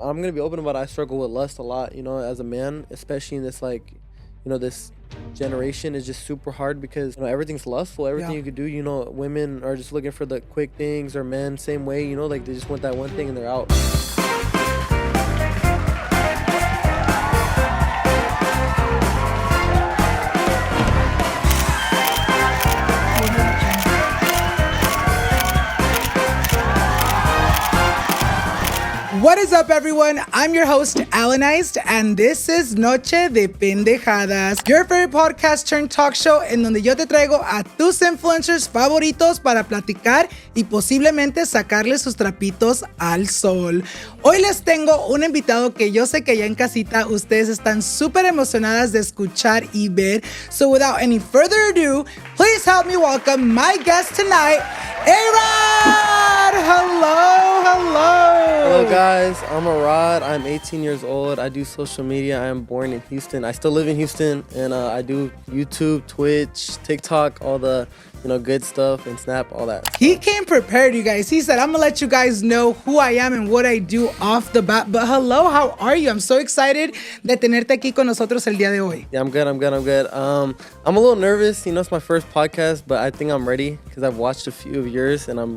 I'm going to be open about it. I struggle with lust a lot, as a man, especially in this, this generation is just super hard because, everything's lustful. Everything you could do, women are just looking for the quick things, or men, same way, they just want that one thing and they're out. What is up, everyone? I'm your host, Alannized, and this is Noche de Pendejadas, your favorite podcast turned talk show en donde yo te traigo a tus influencers favoritos para platicar y posiblemente sacarles sus trapitos al sol. Hoy les tengo un invitado que yo sé que allá en casita ustedes están súper emocionadas de escuchar y ver. So without any further ado, please help me welcome my guest tonight, Arad! Hello guys, I'm Arad. I'm 18 years old. I do social media. I am born in Houston. I still live in Houston, and I do YouTube, Twitch, TikTok, all the good stuff, and Snap, all that. He came prepared, you guys. He said, I'm gonna let you guys know who I am and what I do off the bat. But hello, how are you? I'm so excited de tenerte aquí con nosotros el día de hoy. Yeah, I'm good. I'm a little nervous. It's my first podcast, but I think I'm ready because I've watched a few of yours, and I'm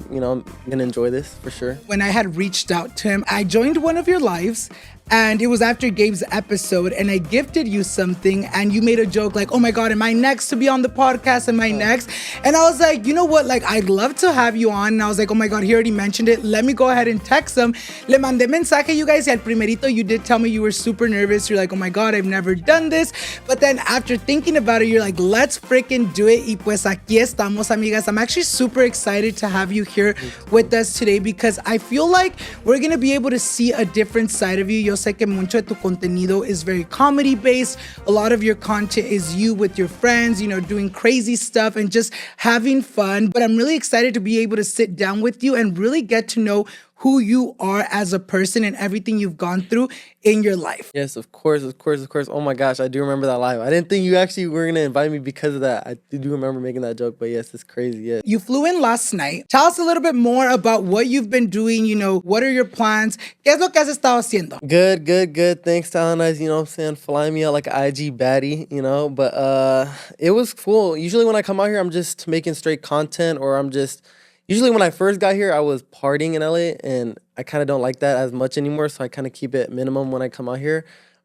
gonna enjoy this for sure. When I had reached out to him, I joined one of your lives, and it was after Gabe's episode, and I gifted you something, and you made a joke like, oh my God, am I next to be on the podcast? Am I next? And I was like, you know what? Like, I'd love to have you on. And I was like, oh my God, he already mentioned it. Let me go ahead and text him. Le mandé mensaje, you guys. Y al primerito, you did tell me you were super nervous. You're like, oh my God, I've never done this. But then after thinking about it, you're like, let's freaking do it. Y pues aquí estamos, amigas. I'm actually super excited to have you here with us today because I feel like we're going to be able to see a different side of you. Yo sé que mucho de tu contenido is very comedy based. A lot of your content is you with your friends, doing crazy stuff and just having fun. But I'm really excited to be able to sit down with you and really get to know who you are as a person and everything you've gone through in your life. Yes, of course. Oh my gosh, I do remember that live. I didn't think you actually were going to invite me because of that. I do remember making that joke, but yes, it's crazy, yeah. You flew in last night. Tell us a little bit more about what you've been doing, what are your plans? ¿Qué es lo que has estado haciendo? Good. Thanks to Alannized, flying me out like an IG baddie, but it was cool. Usually when I come out here, I'm just making straight content, or usually when I first got here, I was partying in LA, and I kind of don't like that as much anymore, so I kind of keep it minimum when I come out here.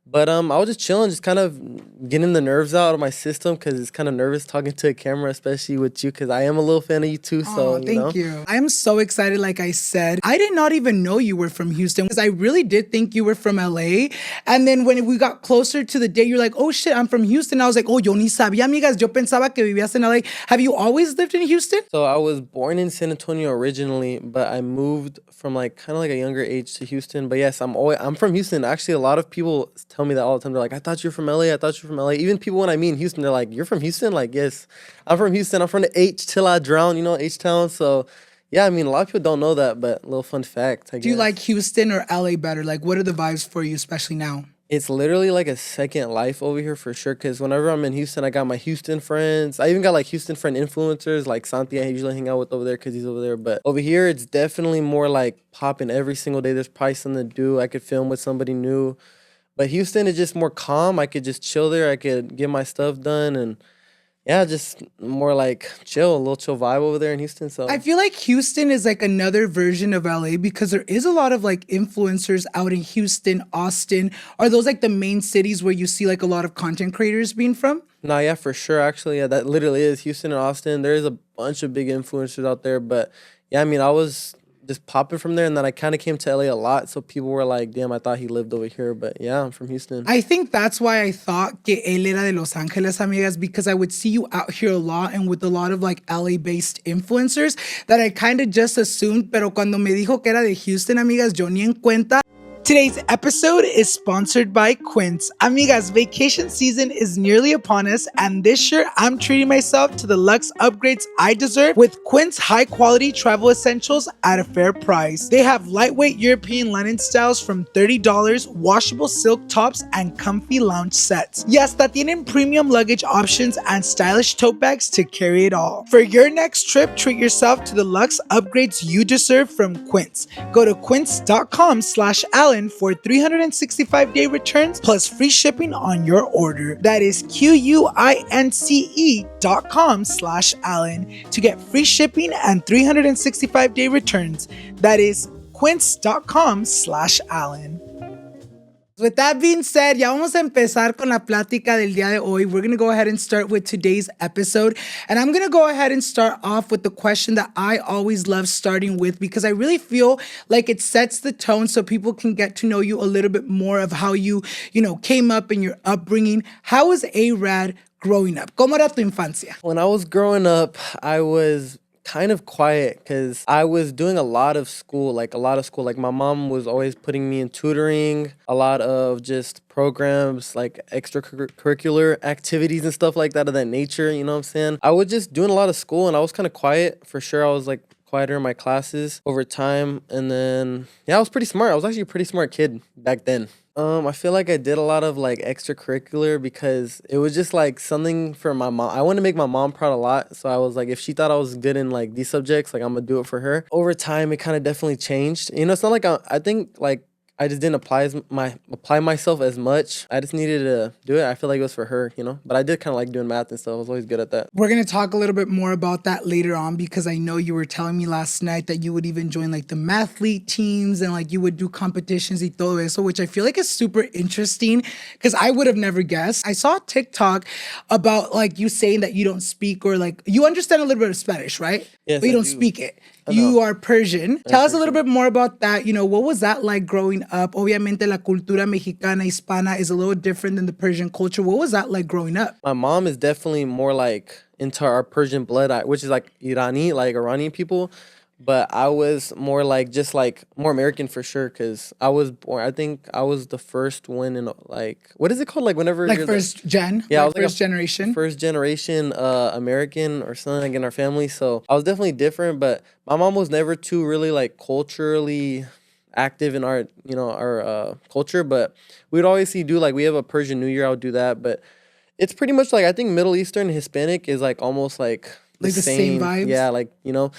But I was just chilling, just kind of getting the nerves out of my system because it's kind of nervous talking to a camera, especially with you, because I am a little fan of you too. So, thank you. I am so excited. Like I said, I did not even know you were from Houston because I really did think you were from LA. And then when we got closer to the day, you're like, oh shit, I'm from Houston. I was like, oh, yo ni sabía, amigas. Yo pensaba que vivías en LA. Have you always lived in Houston? So I was born in San Antonio originally, but I moved from kind of a younger age to Houston. But yes, I'm from Houston. Actually, a lot of people tell me that all the time. They're like, I thought you were from LA. Even people when I meet in Houston, they're like, you're from Houston? Like, yes, I'm from Houston. I'm from the H till I drown, H-Town. So yeah, a lot of people don't know that, but a little fun fact, I guess. Do you like Houston or LA better? Like, what are the vibes for you, especially now? It's literally like a second life over here for sure. Because whenever I'm in Houston, I got my Houston friends. I even got Houston friend influencers like Santi. I usually hang out with over there because he's over there. But over here, it's definitely more popping every single day. There's probably something to do. I could film with somebody new. But Houston is just more calm. I could just chill there. I could get my stuff done and yeah, just more chill, a little chill vibe over there in Houston. So I feel like Houston is another version of LA because there is a lot of influencers out in Houston, Austin. Are those the main cities where you see a lot of content creators being from? No, yeah, for sure. Actually, yeah, that literally is Houston and Austin. There is a bunch of big influencers out there. But yeah, I was just popping from there, and then I kind of came to LA a lot, so people were like, damn, I thought he lived over here. But yeah, I'm from Houston. I think that's why I thought que él era de Los Angeles, amigas, because I would see you out here a lot and with a lot of LA-based influencers that I kind of just assumed, pero cuando me dijo que era de Houston, amigas, yo ni en cuenta. Today's episode is sponsored by Quince. Amigas, vacation season is nearly upon us, and this year I'm treating myself to the luxe upgrades I deserve with Quince high-quality travel essentials at a fair price. They have lightweight European linen styles from $30, washable silk tops, and comfy lounge sets. Y hasta tienen premium luggage options and stylish tote bags to carry it all. For your next trip, treat yourself to the luxe upgrades you deserve from Quince. Go to quince.com/Allen Allen for 365-day returns plus free shipping on your order. That is QUINCE.com/Allen to get free shipping and 365-day returns. That is quince.com/Allen. With that being said, ya vamos a empezar con la plática del día de hoy. We're going to go ahead and start with today's episode. And I'm going to go ahead and start off with the question that I always love starting with, because I really feel like it sets the tone so people can get to know you a little bit more of how you came up in your upbringing. How was Arad growing up? ¿Cómo era tu infancia? When I was growing up, I was kind of quiet because I was doing a lot of school. Like my mom was always putting me in tutoring, a lot of just programs, like extracurricular activities and stuff like that of that nature, you know what I'm saying? I was just doing a lot of school and I was kind of quiet for sure. I was like quieter in my classes over time. And then, yeah, I was pretty smart. I was actually a pretty smart kid back then. I feel like I did a lot of like extracurricular because it was just like something for my mom. I wanted to make my mom proud a lot. So I was like, if she thought I was good in like these subjects, like I'm gonna do it for her. Over time, it kind of definitely changed. It's not like I think like I just didn't apply myself as much. I just needed to do it. I feel like it was for her, But I did kind of like doing math and stuff. I was always good at that. We're going to talk a little bit more about that later on, because I know you were telling me last night that you would even join like the mathlete teams and like you would do competitions y todo eso, which I feel like is super interesting because I would have never guessed. I saw a TikTok about like you saying that you don't speak, or like you understand a little bit of Spanish, right? Yes, but you I don't do. speak it. You are Persian. Tell us a little bit more about that. What was that like growing up? Obviamente la cultura mexicana, hispana is a little different than the Persian culture. What was that like growing up? My mom is definitely more like into our Persian blood, which is like Iranian people. But I was more like just like more American for sure, because I was born. I think I was the first one in like, what is it called? Like whenever Like you're first gen? Yeah, like I was like first generation. First generation American or something like in our family. So I was definitely different, but my mom was never too really like culturally active in our our culture. But we'd always do like we have a Persian New Year. I would do that, but it's pretty much like I think Middle Eastern and Hispanic is like almost like the same vibes. Yeah, like you don't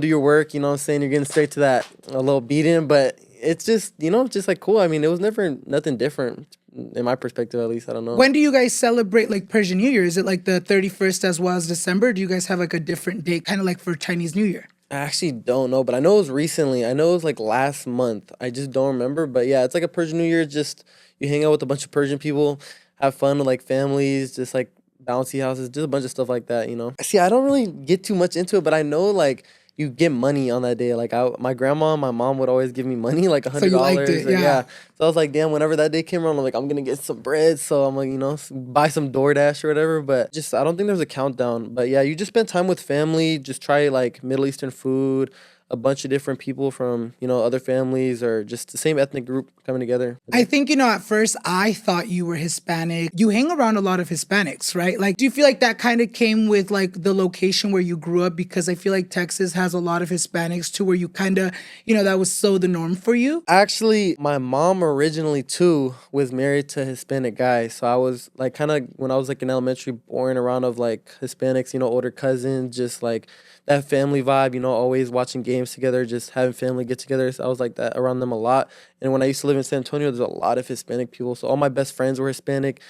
do your work. You know what I'm saying? You're getting straight to that a little beating, but it's just just like cool. I mean, it was never nothing different in my perspective, at least. I don't know. When do you guys celebrate like Persian New Year? Is it like the 31st as well as December? Do you guys have like a different date, kind of like for Chinese New Year? I actually don't know, but I know it was recently. I know it was like last month. I just don't remember. But yeah, it's like a Persian New Year. Just you hang out with a bunch of Persian people, have fun with like families, just like bouncy houses, just a bunch of stuff like that, See, I don't really get too much into it, but I know like you get money on that day. Like my grandma and my mom would always give me money, like $100. So you liked it, yeah. So I was like, damn, whenever that day came around, I'm like, I'm gonna get some bread. So I'm like, buy some DoorDash or whatever. But just I don't think there's a countdown. But yeah, you just spend time with family, just try like Middle Eastern food, a bunch of different people from, other families or just the same ethnic group coming together. I think, at first I thought you were Hispanic. You hang around a lot of Hispanics, right? Like, do you feel like that kind of came with like the location where you grew up? Because I feel like Texas has a lot of Hispanics too, where you kind of, that was so the norm for you. Actually, my mom originally too was married to a Hispanic guy. So I was like kind of, when I was like in elementary, born around of like Hispanics, older cousins, just like that family vibe, always watching games together, just having family get-togethers. I was like that around them a lot. And when I used to live in San Antonio, there's a lot of Hispanic people. So all my best friends were Hispanic.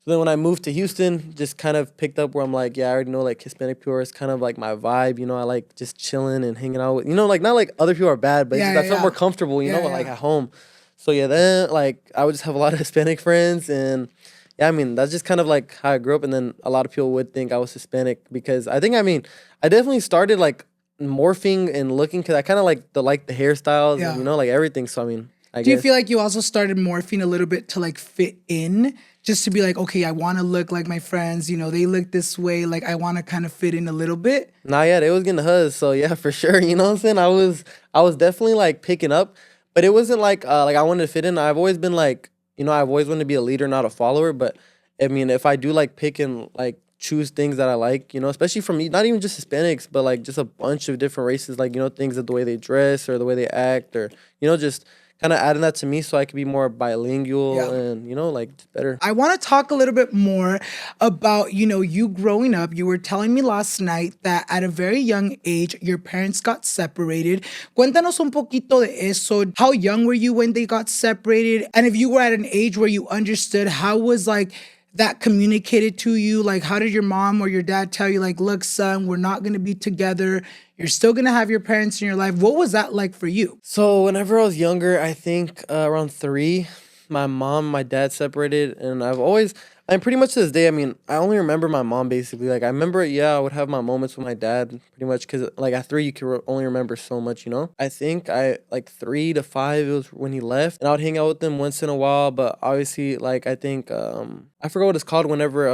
So then when I moved to Houston, just kind of picked up where I'm like, yeah, I already know like Hispanic people is kind of like my vibe. I like just chilling and hanging out with, like not like other people are bad, but I felt more comfortable, like at home. So yeah, then like I would just have a lot of Hispanic friends, and yeah, I mean, that's just kind of like how I grew up. And then a lot of people would think I was Hispanic because I definitely started like morphing and looking, because I kind of like the hairstyles and, like everything. So, I mean, I guess. Do you feel like you also started morphing a little bit to like fit in, just to be like, okay, I want to look like my friends, they look this way. Like I want to kind of fit in a little bit. Nah, yeah, they was getting the huzz. So yeah, for sure. You know what I'm saying? I was definitely like picking up, but it wasn't like I wanted to fit in. I've always been like, I've always wanted to be a leader, not a follower. But I mean, if I do like pick and like choose things that I like, especially from not even just Hispanics, but like just a bunch of different races, like, things that the way they dress or the way they act, or, just kind of adding that to me so I could be more bilingual Yeah. and, like just better. I want to talk a little bit more about, you growing up. You were telling me last night that at a very young age, your parents got separated. Cuéntanos un poquito de eso. How young were you when they got separated? And if you were at an age where you understood, how was like that communicated to you? Like, how did your mom or your dad tell you, like, look, son, we're not going to be together. You're still going to have your parents in your life. What was that like for you? So whenever I was younger, I think around 3, my mom, my dad separated, and I'm pretty much to this day. I mean, I only remember my mom basically. Like I remember, yeah, I would have my moments with my dad, pretty much, because like at 3, you can only remember so much. I think I like 3 to 5. It was when he left, and I would hang out with him once in a while. But obviously, like I think I forgot what it's called whenever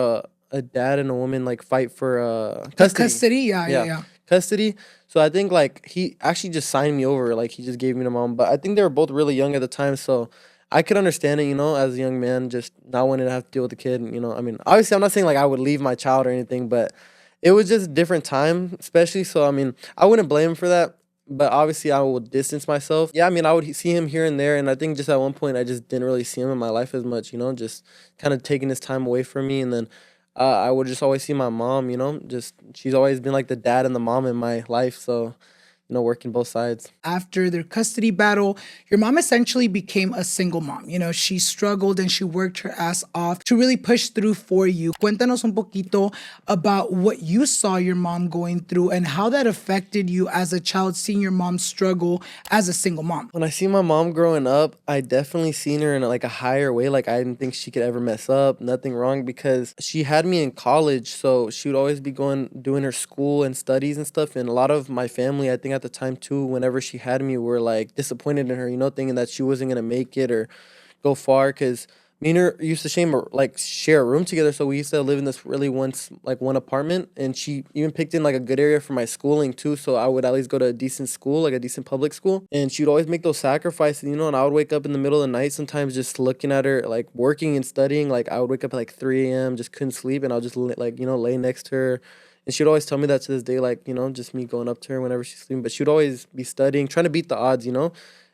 a dad and a woman like fight for custody. Custody? Yeah. Custody. So I think like he actually just signed me over, like he just gave me to mom. But I think they were both really young at the time, so I could understand it, as a young man, just not wanting to have to deal with the kid. I mean, obviously, I'm not saying like I would leave my child or anything, but it was just a different time, especially. So I mean, I wouldn't blame him for that. But obviously, I would distance myself. Yeah, I mean, I would see him here and there, and I think just at one point, I just didn't really see him in my life as much. Just kind of taking his time away from me, and then I would just always see my mom. Just she's always been like the dad and the mom in my life. So working both sides. After their custody battle, your mom essentially became a single mom. She struggled and she worked her ass off to really push through for you. Cuéntanos un poquito about what you saw your mom going through and how that affected you as a child, seeing your mom struggle as a single mom. When I see my mom growing up, I definitely seen her in like a higher way. Like I didn't think she could ever mess up, nothing wrong, because she had me in college. So she would always be doing her school and studies and stuff. And a lot of my family, I think at the time too, whenever she had me, were like disappointed in her, thinking that she wasn't gonna make it or go far, because me and her used to share a room together. So we used to live in this really one apartment, and she even picked in like a good area for my schooling too. So I would at least go to a decent school, like a decent public school, and she'd always make those sacrifices, and I would wake up in the middle of the night sometimes just looking at her, like working and studying. Like I would wake up at like 3 a.m., just couldn't sleep, and I'll just lay next to her. And she'd always tell me that to this day, like, just me going up to her whenever she's sleeping. But she'd always be studying, trying to beat the odds,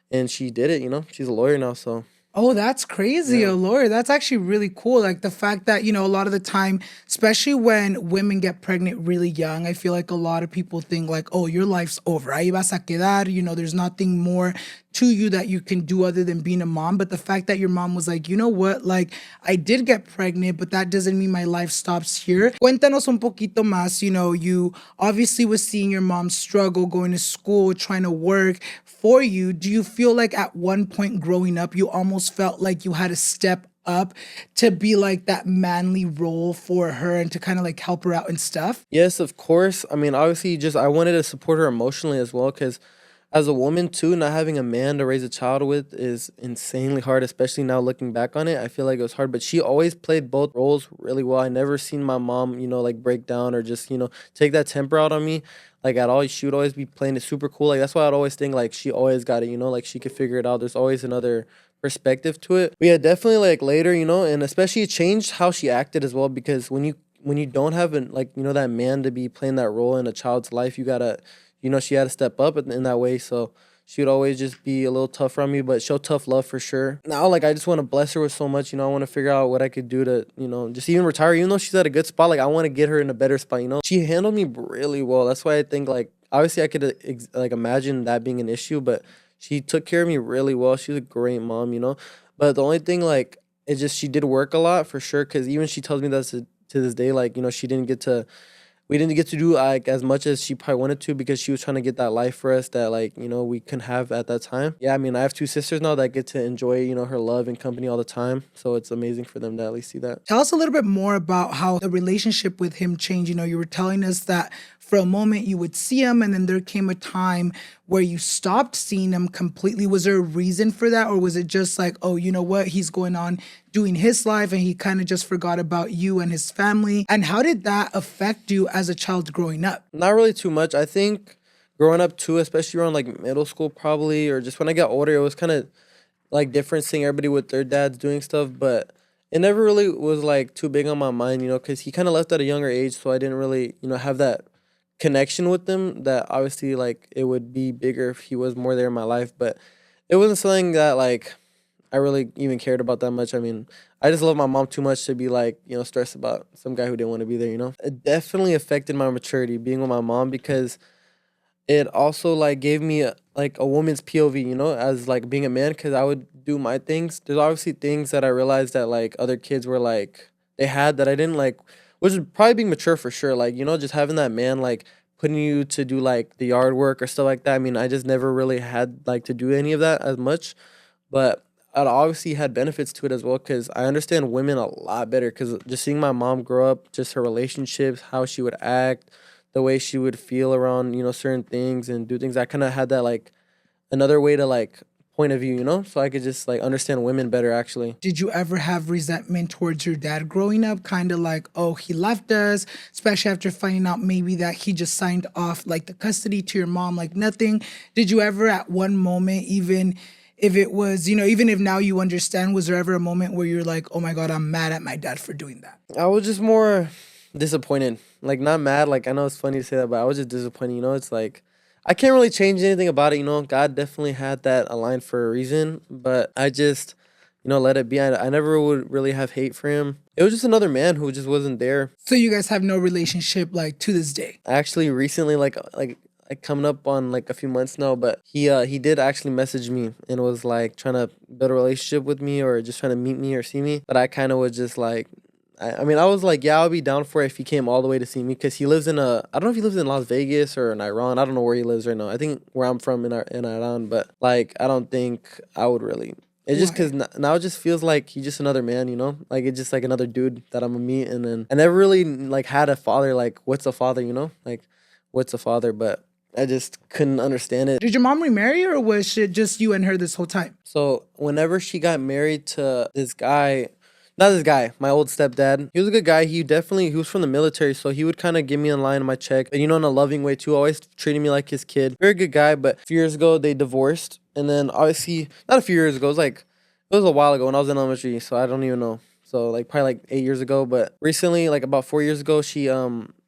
and she did it. She's a lawyer now, so. Oh, that's crazy, Yeah. a lawyer. That's actually really cool. Like the fact that, a lot of the time, especially when women get pregnant really young, I feel like a lot of people think like, oh, your life's over. Ahí vas a quedar. There's nothing more to you that you can do other than being a mom. But the fact that your mom was like, you know what, like I did get pregnant, but that doesn't mean my life stops here. Cuéntanos un poquito más. You obviously was seeing your mom struggle, going to school, trying to work for you. Do you feel like at one point growing up, you almost felt like you had to step up to be like that manly role for her and to kind of like help her out and stuff? Yes, of course. I mean, obviously, I wanted to support her emotionally as well, because as a woman too, not having a man to raise a child with is insanely hard, especially now looking back on it. I feel like it was hard, but she always played both roles really well. I never seen my mom, like break down or just, take that temper out on me, like at all. She would always be playing it super cool. Like that's why I'd always think like she always got it, like she could figure it out. There's always another perspective to it. But yeah, definitely like later, and especially it changed how she acted as well, because when you don't have that man to be playing that role in a child's life, you gotta, she had to step up in that way. So she would always just be a little tougher on me, but show tough love for sure. Now, like, I just want to bless her with so much, I want to figure out what I could do to, just even retire. Even though she's at a good spot, like, I want to get her in a better spot, She handled me really well. That's why I think, like, obviously I could, imagine that being an issue, but she took care of me really well. She was a great mom. But the only thing, like, it's just she did work a lot for sure, because even she tells me that to this day, like, she didn't get to we didn't get to do like as much as she probably wanted to, because she was trying to get that life for us that we couldn't have at that time. Yeah, I mean, I have 2 sisters now that get to enjoy, her love and company all the time. So it's amazing for them to at least see that. Tell us a little bit more about how the relationship with him changed. You were telling us that for a moment you would see him and then there came a time where you stopped seeing him completely. Was there a reason for that? Or was it just like, oh, you know what? He's going on doing his life and he kind of just forgot about you and his family. And how did that affect you as a child growing up? Not really too much. I think growing up too, especially around like middle school probably, or just when I got older, it was kind of like different seeing everybody with their dads doing stuff, but it never really was like too big on my mind, because he kind of left at a younger age, so I didn't really, have that connection with them that obviously like it would be bigger if he was more there in my life. But it wasn't something that like I really even cared about that much. I mean, I just love my mom too much to be like, stressed about some guy who didn't want to be there. It definitely affected my maturity being with my mom because it also like gave me like a woman's POV, as like being a man because I would do my things. There's obviously things that I realized that like other kids were like they had that I didn't like, which is probably being mature for sure. Like, just having that man like putting you to do like the yard work or stuff like that. I mean, I just never really had like to do any of that as much. But it obviously had benefits to it as well because I understand women a lot better because just seeing my mom grow up, just her relationships, how she would act, the way she would feel around, certain things and do things. I kind of had that like another way to like point of view, so I could just like understand women better actually. Did you ever have resentment towards your dad growing up? Kind of like, oh, he left us, especially after finding out maybe that he just signed off like the custody to your mom, like nothing. Did you ever at one moment, even if it was, even if now you understand, was there ever a moment where you're like, oh my God, I'm mad at my dad for doing that? I was just more disappointed. Like not mad, like I know it's funny to say that, but I was just disappointed, it's like I can't really change anything about it, God definitely had that aligned for a reason, but I just, let it be. I never would really have hate for him. It was just another man who just wasn't there. So you guys have no relationship like to this day? Actually recently, like coming up on like a few months now, but he did actually message me and was like trying to build a relationship with me or just trying to meet me or see me. But I kind of was just like, I mean, I was like, yeah, I'll be down for it if he came all the way to see me because he lives I don't know if he lives in Las Vegas or in Iran. I don't know where he lives right now. I think where I'm from in Iran, but like, I don't think I would really. It's just because now it just feels like he's just another man, Like it's just like another dude that I'm gonna meet, and then I never really like had a father. Like, what's a father, Like, what's a father? But I just couldn't understand it. Did your mom remarry or was it just you and her this whole time? So whenever she got married to this guy, not this guy, my old stepdad, he was a good guy. He was from the military, so he would kind of give me in line in my check, but in a loving way too, always treating me like his kid. Very good guy, but a few years ago they divorced, and then obviously not a few years ago, it was a while ago when I was in elementary, so I don't even know. So like probably like 8 years ago, but recently, like about 4 years ago, she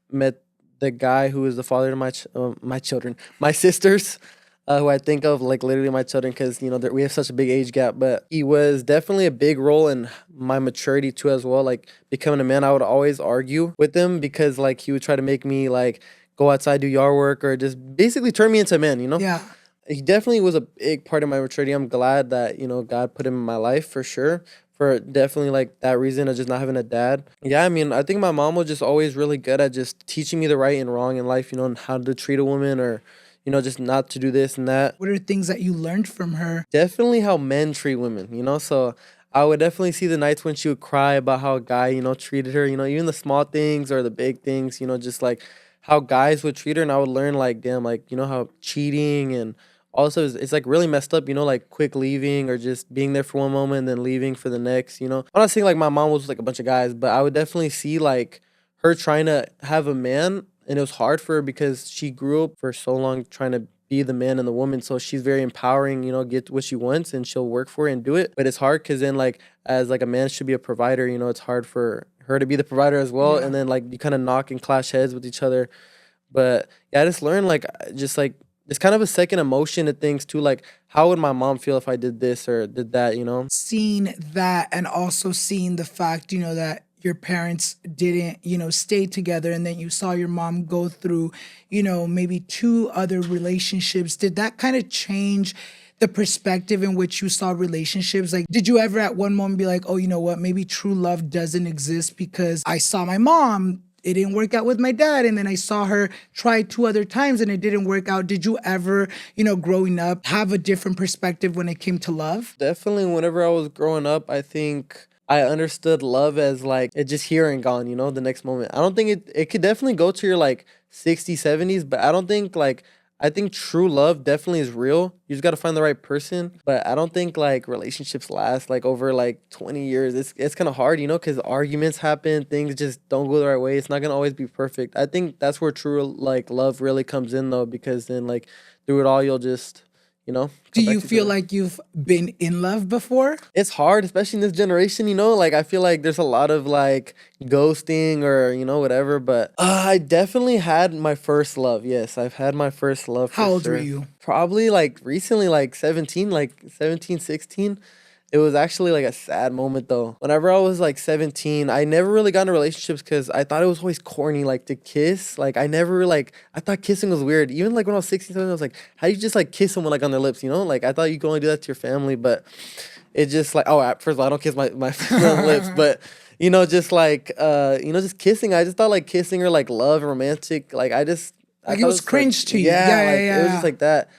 met the guy who is the father to my children, my sisters, who I think of like literally my children because we have such a big age gap. But he was definitely a big role in my maturity too as well. Like becoming a man, I would always argue with him because like he would try to make me like go outside, do yard work, or just basically turn me into a man. Yeah. He definitely was a big part of my maturity. I'm glad that God put him in my life for sure. For definitely like that reason of just not having a dad. Yeah, I mean, I think my mom was just always really good at just teaching me the right and wrong in life, and how to treat a woman or, just not to do this and that. What are things that you learned from her? Definitely how men treat women, So I would definitely see the nights when she would cry about how a guy, treated her, even the small things or the big things, just like how guys would treat her. And I would learn like, damn, like, how cheating and also it's like really messed up, like quick leaving or just being there for one moment and then leaving for the next. I'm not saying like my mom was like a bunch of guys, but I would definitely see like her trying to have a man, and it was hard for her because she grew up for so long trying to be the man and the woman. So she's very empowering, get what she wants and she'll work for it and do it. But it's hard because then like as like a man should be a provider, it's hard for her to be the provider as well. Yeah. And then like you kind of knock and clash heads with each other. But yeah, I just learned like it's kind of a second emotion to things too. Like, how would my mom feel if I did this or did that, Seeing that and also seeing the fact, that your parents didn't, stay together, and then you saw your mom go through, maybe 2 other relationships. Did that kind of change the perspective in which you saw relationships? Like, did you ever at one moment be like, oh, you know what, maybe true love doesn't exist because I saw my mom, it didn't work out with my dad, and then I saw her try 2 other times and it didn't work out. Did you ever, growing up, have a different perspective when it came to love? Definitely whenever I was growing up, I think I understood love as like it just here and gone, the next moment. I don't think it could definitely go to your like 60s, 70s, but I don't think like I think true love definitely is real. You just got to find the right person. But I don't think like relationships last like over like 20 years. It's kind of hard, because arguments happen. Things just don't go the right way. It's not going to always be perfect. I think that's where true like love really comes in though, because then like through it all, you'll just, you know, Do come back you to each feel other. like you've been in love before? It's hard, especially in this generation, you know, like I feel like there's a lot of like ghosting or, you know, whatever. But I definitely had my first love. Yes, I've had my first love for How old were sure. you? Probably like recently, like 17, 16. It was actually like a sad moment though. Whenever I was like 17, I never really got into relationships because I thought it was always corny, like to kiss. Like I never like, I thought kissing was weird. Even like when I was 16, 17, I was like, how do you just like kiss someone like on their lips, you know? Like I thought you could only do that to your family, but it just like, first of all, I don't kiss my family on the lips, but you know, just like, just kissing. I just thought like kissing or like love and romantic. Like I Like it thought it was was like, cringe to you. yeah, Yeah, yeah, like it was just yeah. like that.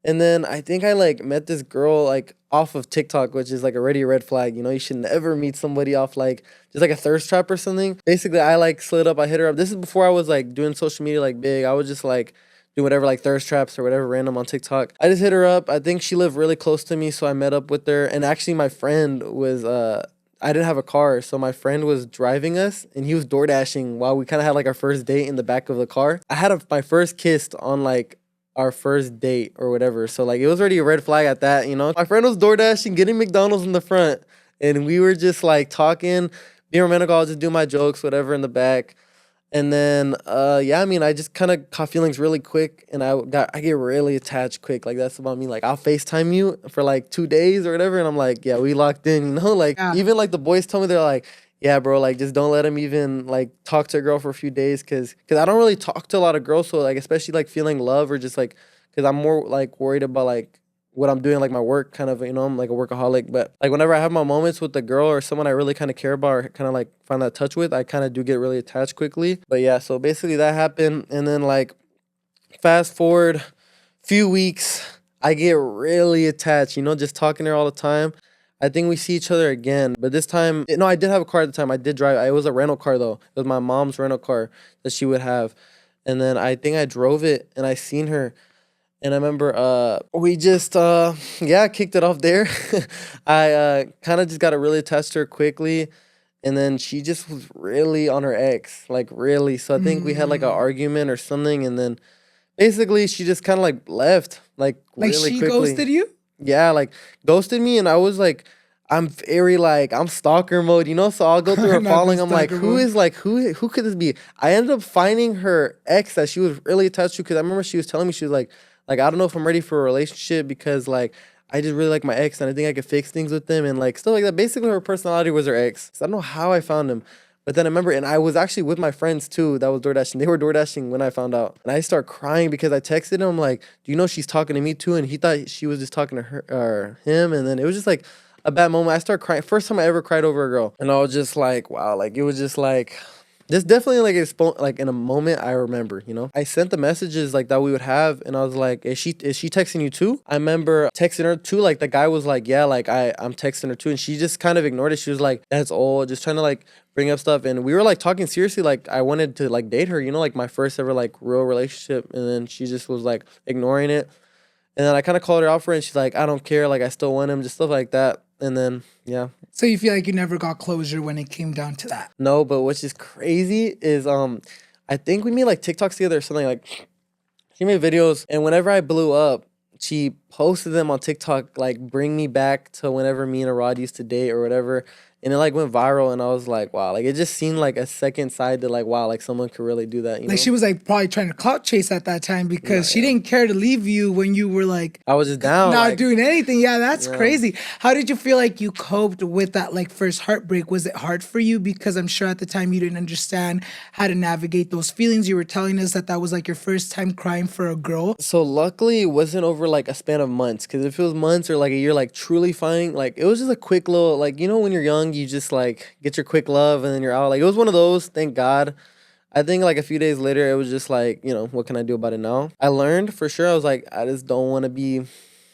And then I think I like met this girl like off of TikTok, which is like already a red flag. You know, you should never meet somebody off like just like a thirst trap or something. Basically, I like slid up, I hit her up. This is before I was like doing social media like big. I was just like do whatever like thirst traps or whatever random on TikTok. I just hit her up. I think she lived really close to me, so I met up with her. And actually, my friend was I didn't have a car, so my friend was driving us, and he was door dashing while we kind of had like our first date in the back of the car. I had my first kiss on like our first date or whatever. So like it was already a red flag at that, you know. My friend was door dashing, getting McDonald's in the front, and we were just like talking, being romantic. I'll just do my jokes, whatever, in the back. And then yeah, I mean, I just kind of caught feelings really quick, and I get really attached quick. Like that's about me. Like I'll FaceTime you for like 2 days or whatever, and I'm like, yeah, we locked in, you know. Like Yeah. even like the boys tell me, they're like, yeah, bro, like just don't let him even like talk to a girl for a few days, cause I don't really talk to a lot of girls, so like especially like feeling love or just like, cause I'm more like worried about like what I'm doing, like my work, kind of, you know, I'm like a workaholic. But like whenever I have my moments with the girl or someone I really kind of care about or kind of like find that touch with, I kind of do get really attached quickly. But yeah, so basically that happened, and then like fast forward few weeks, I get really attached, you know, just talking to her all the time. I think we see each other again, but this time, no, I did have a car at the time. I did drive. It was a rental car though. It was my mom's rental car that she would have. And then I think I drove it and I seen her. And I remember we just yeah, kicked it off there. I kind of just got really attached to her quickly. And then she just was really on her ex, like really. So I think we had like an argument or something, and then basically she just kind of like left like Like really she quickly. ghosted you? Yeah, like ghosted me, and I was like, I'm very like I'm stalker mode, you know. So I'll go through her Not the following. I'm like, stalker who mode. is like who could this be? I ended up finding her ex that she was really attached to, because I remember she was telling me, she was like I don't know if I'm ready for a relationship, because like I just really like my ex and I think I could fix things with them and like stuff like that. Basically, her personality was her ex. So I don't know how I found him. But then I remember, and I was actually with my friends too that was door dashing. They were door dashing when I found out. And I start crying because I texted him like, do you know she's talking to me too? And he thought she was just talking to her or him. And then it was just like a bad moment. I start crying. First time I ever cried over a girl. And I was just like, wow, like it was just like this definitely like like in a moment I remember, you know. I sent the messages like that we would have, and I was like, is she texting you too? I remember texting her too. Like the guy was like, yeah, like I'm texting her too, and she just kind of ignored it. She was like, that's old, just trying to like bring up stuff. And we were like talking seriously, like I wanted to like date her, you know, like my first ever like real relationship. And then she just was like ignoring it. And then I kind of called her out for it, and she's like, I don't care, like I still want him, just stuff like that. And then yeah. So you feel like you never got closure when it came down to that? No, but what's just crazy is I think we made like TikToks together or something. Like she made videos, and whenever I blew up, she posted them on TikTok, like bring me back to whenever me and Arad used to date or whatever. And it like went viral, and I was like, wow, like it just seemed like a second side to like, wow, like someone could really do that, you know? Like she was like probably trying to clout chase at that time because she didn't care to leave you when you were like I was just down. not like, doing anything. Yeah, that's crazy. How did you feel like you coped with that like first heartbreak? Was it hard for you? Because I'm sure at the time you didn't understand how to navigate those feelings. You were telling us that that was like your first time crying for a girl. So luckily it wasn't over like a span of months, because if it was months or like a year, like truly finding, like it was just a quick little, like, you know, when you're young, you just like get your quick love and then you're out. Like it was one of those, thank God. I think like a few days later, it was just like, you know, what can I do about it now? I learned for sure. I was like, I just don't want to be,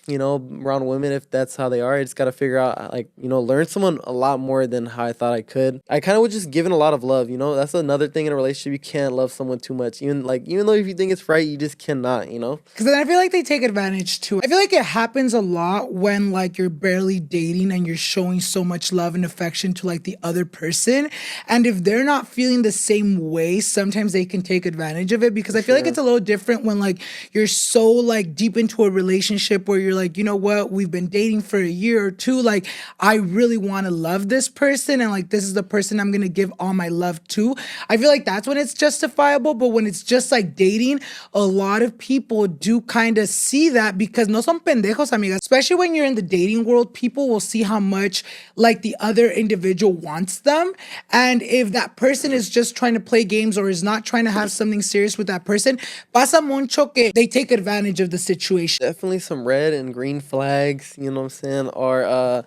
you know, around women if that's how they are. I just got to figure out, like, you know, learn someone a lot more than how I thought I could. I kind of was just given a lot of love, you know. That's another thing in a relationship. You can't love someone too much. Even though if you think it's right, you just cannot, you know. Because then I feel like they take advantage too. I feel like it happens a lot when like you're barely dating and you're showing so much love and affection to like the other person. And if they're not feeling the same way, sometimes they can take advantage of it. Because I feel like it's a little different when like you're so like deep into a relationship where you're like, you know what, we've been dating for a year or two, like I really want to love this person, and like this is the person I'm gonna give all my love to. I feel like that's when it's justifiable. But when it's just like dating, a lot of people do kind of see that because no son pendejos, amigas. Especially when you're in the dating world, people will see how much like the other individual wants them. And if that person is just trying to play games or is not trying to have something serious with that person, pasa mucho que they take advantage of the situation. Definitely some red and green flags, you know what I'm saying, are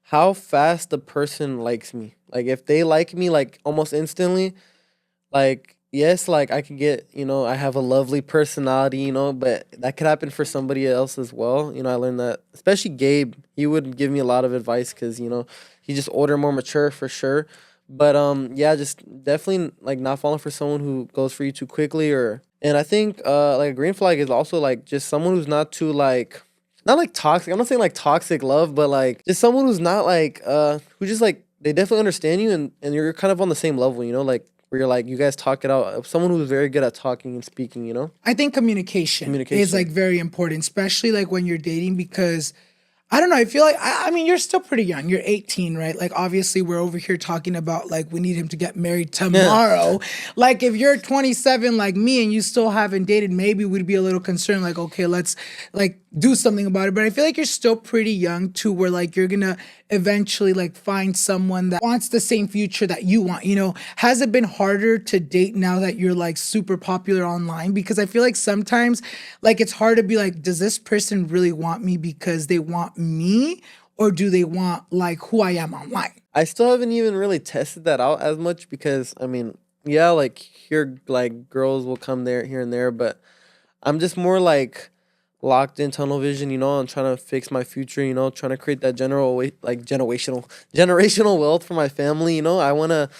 how fast the person likes me. Like if they like me like almost instantly, like yes, like I could get, I have a lovely personality, but that could happen for somebody else as well. I learned that, especially Gabe, he would give me a lot of advice because, he's just older, more mature for sure. But yeah, just definitely like not falling for someone who goes for you too quickly. And I think like a green flag is also like just someone who's not too like, not like toxic. I'm not saying like toxic love, but like just someone who's not like who just like, they definitely understand you, and you're kind of on the same level, like where you're like, you guys talk it out. Someone who's very good at talking and speaking, I think communication is like very important, especially like when you're dating, because I don't know. I feel like, I mean, you're still pretty young. You're 18, right? Like, obviously, we're over here talking about, like, we need him to get married tomorrow. Yeah. Like, if you're 27 like me and you still haven't dated, maybe we'd be a little concerned, like, okay, let's, like, do something about it. But I feel like you're still pretty young, too, where, like, you're gonna eventually, like, find someone that wants the same future that you want, Has it been harder to date now that you're, like, super popular online? Because I feel like sometimes, like, it's hard to be like, does this person really want me because they want me, or do they want like who I am online? I still haven't even really tested that out as much because I mean, yeah, like here like girls will come there here and there, but I'm just more like locked in tunnel vision, I'm trying to fix my future, trying to create that generational wealth for my family, I want to